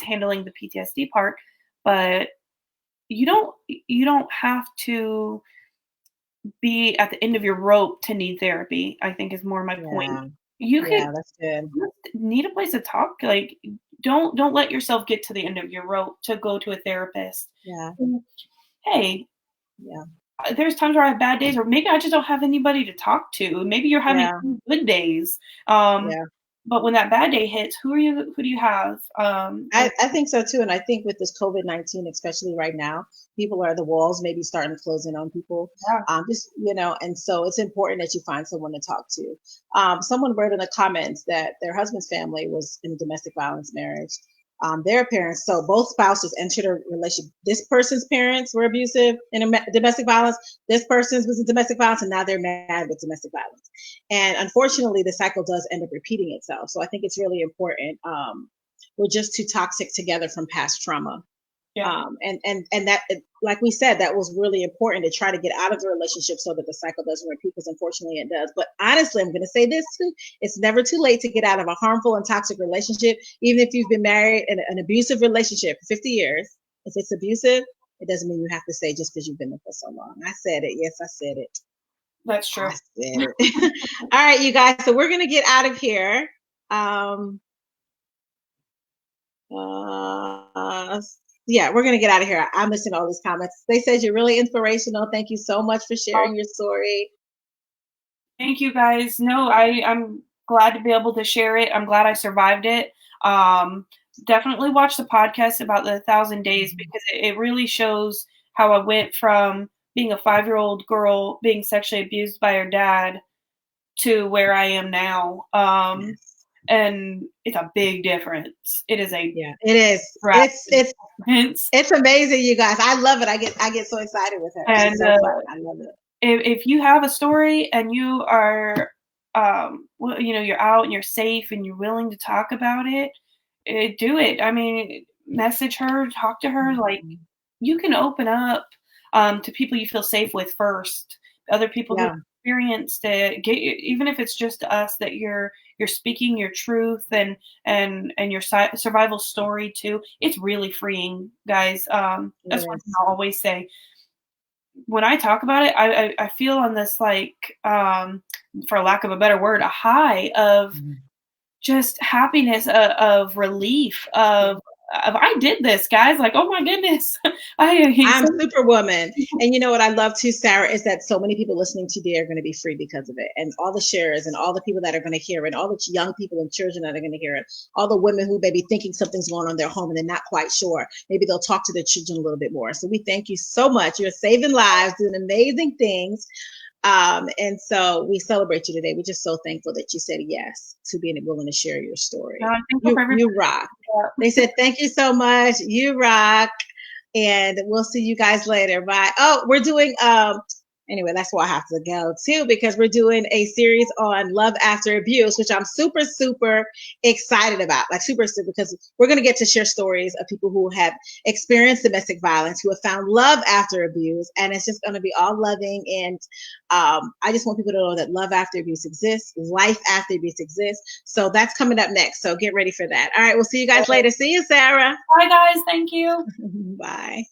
handling the PTSD part, but you don't have to be at the end of your rope to need therapy, I think is more my point. Yeah. You could Yeah, that's good. just need a place to talk, like don't let yourself get to the end of your rope to go to a therapist. Yeah. Hey, Yeah. there's times where I have bad days, or maybe I just don't have anybody to talk to. Maybe you're having Yeah. good days. Um, Yeah. but when that bad day hits, who do you have? I think so too. And I think with this COVID-19, especially right now, people are the walls maybe starting to close in on people. Yeah. Just, and so it's important that you find someone to talk to. Someone wrote in the comments that their husband's family was in a domestic violence marriage. Their parents, so both spouses entered a relationship. This person's parents were abusive in domestic violence. This person's was in domestic violence, and now they're mad with domestic violence. And unfortunately, the cycle does end up repeating itself. So I think it's really important. We're just too toxic together from past trauma. Yeah. And that, like we said, that was really important to try to get out of the relationship so that the cycle doesn't repeat, because unfortunately it does. But honestly, I'm going to say this too: it's never too late to get out of a harmful and toxic relationship. Even if you've been married in an abusive relationship for 50 years, if it's abusive, it doesn't mean you have to stay just because you've been there for so long. I said it. Yes, I said it. That's I true. said it. All right, you guys. So we're going to get out of here. Um, uh, yeah, we're gonna get out of here. I'm listening to all these comments. They said you're really inspirational. Thank you so much for sharing your story. Thank you guys. No, I'm glad to be able to share it. I'm glad I survived it. Um, Definitely watch the podcast about the 1,000 days, because it really shows how I went from being a 5-year-old girl being sexually abused by her dad to where I am now. Yes. And it's a big difference. It is a Yeah, it is. drastic difference. It's amazing, you guys. I love it. I get so excited with her. She's And so fun. I love it. if you have a story and you are, you're out and you're safe and you're willing to talk about it, do it. I mean, message her, talk to her. Like, Mhm. you can open up to people you feel safe with first, other people who Yeah, experienced it. Even if it's just us, that you're speaking your truth and your survival story too. It's really freeing, guys. it That's one thing is. I'll always say when I talk about it. I feel on this, like, for lack of a better word, a high of Mhm. just happiness, of relief, of I did this, guys. Like, oh my goodness, I I'm Superwoman. And you know what I love too, Sarah, is that so many people listening today are going to be free because of it. And all the sharers and all the people that are going to hear it, and all the young people and children that are going to hear it, all the women who may be thinking something's going on in their home and they're not quite sure. Maybe they'll talk to their children a little bit more. So we thank you so much. You're saving lives, doing amazing things. And so we celebrate you today. We're just so thankful that you said yes to being willing to share your story. I'm thankful for You everybody. rock. They said thank you so much. You rock. And we'll see you guys later. Bye. Oh, we're doing anyway, that's why I have to go too, because we're doing a series on love after abuse, which I'm super, super excited about. Like super, super, because we're gonna get to share stories of people who have experienced domestic violence, who have found love after abuse, and it's just gonna be all loving. And I just want people to know that love after abuse exists, life after abuse exists. So that's coming up next. So get ready for that. All right, we'll see you guys later. See you, Sarah. Bye, guys. Thank you. Bye.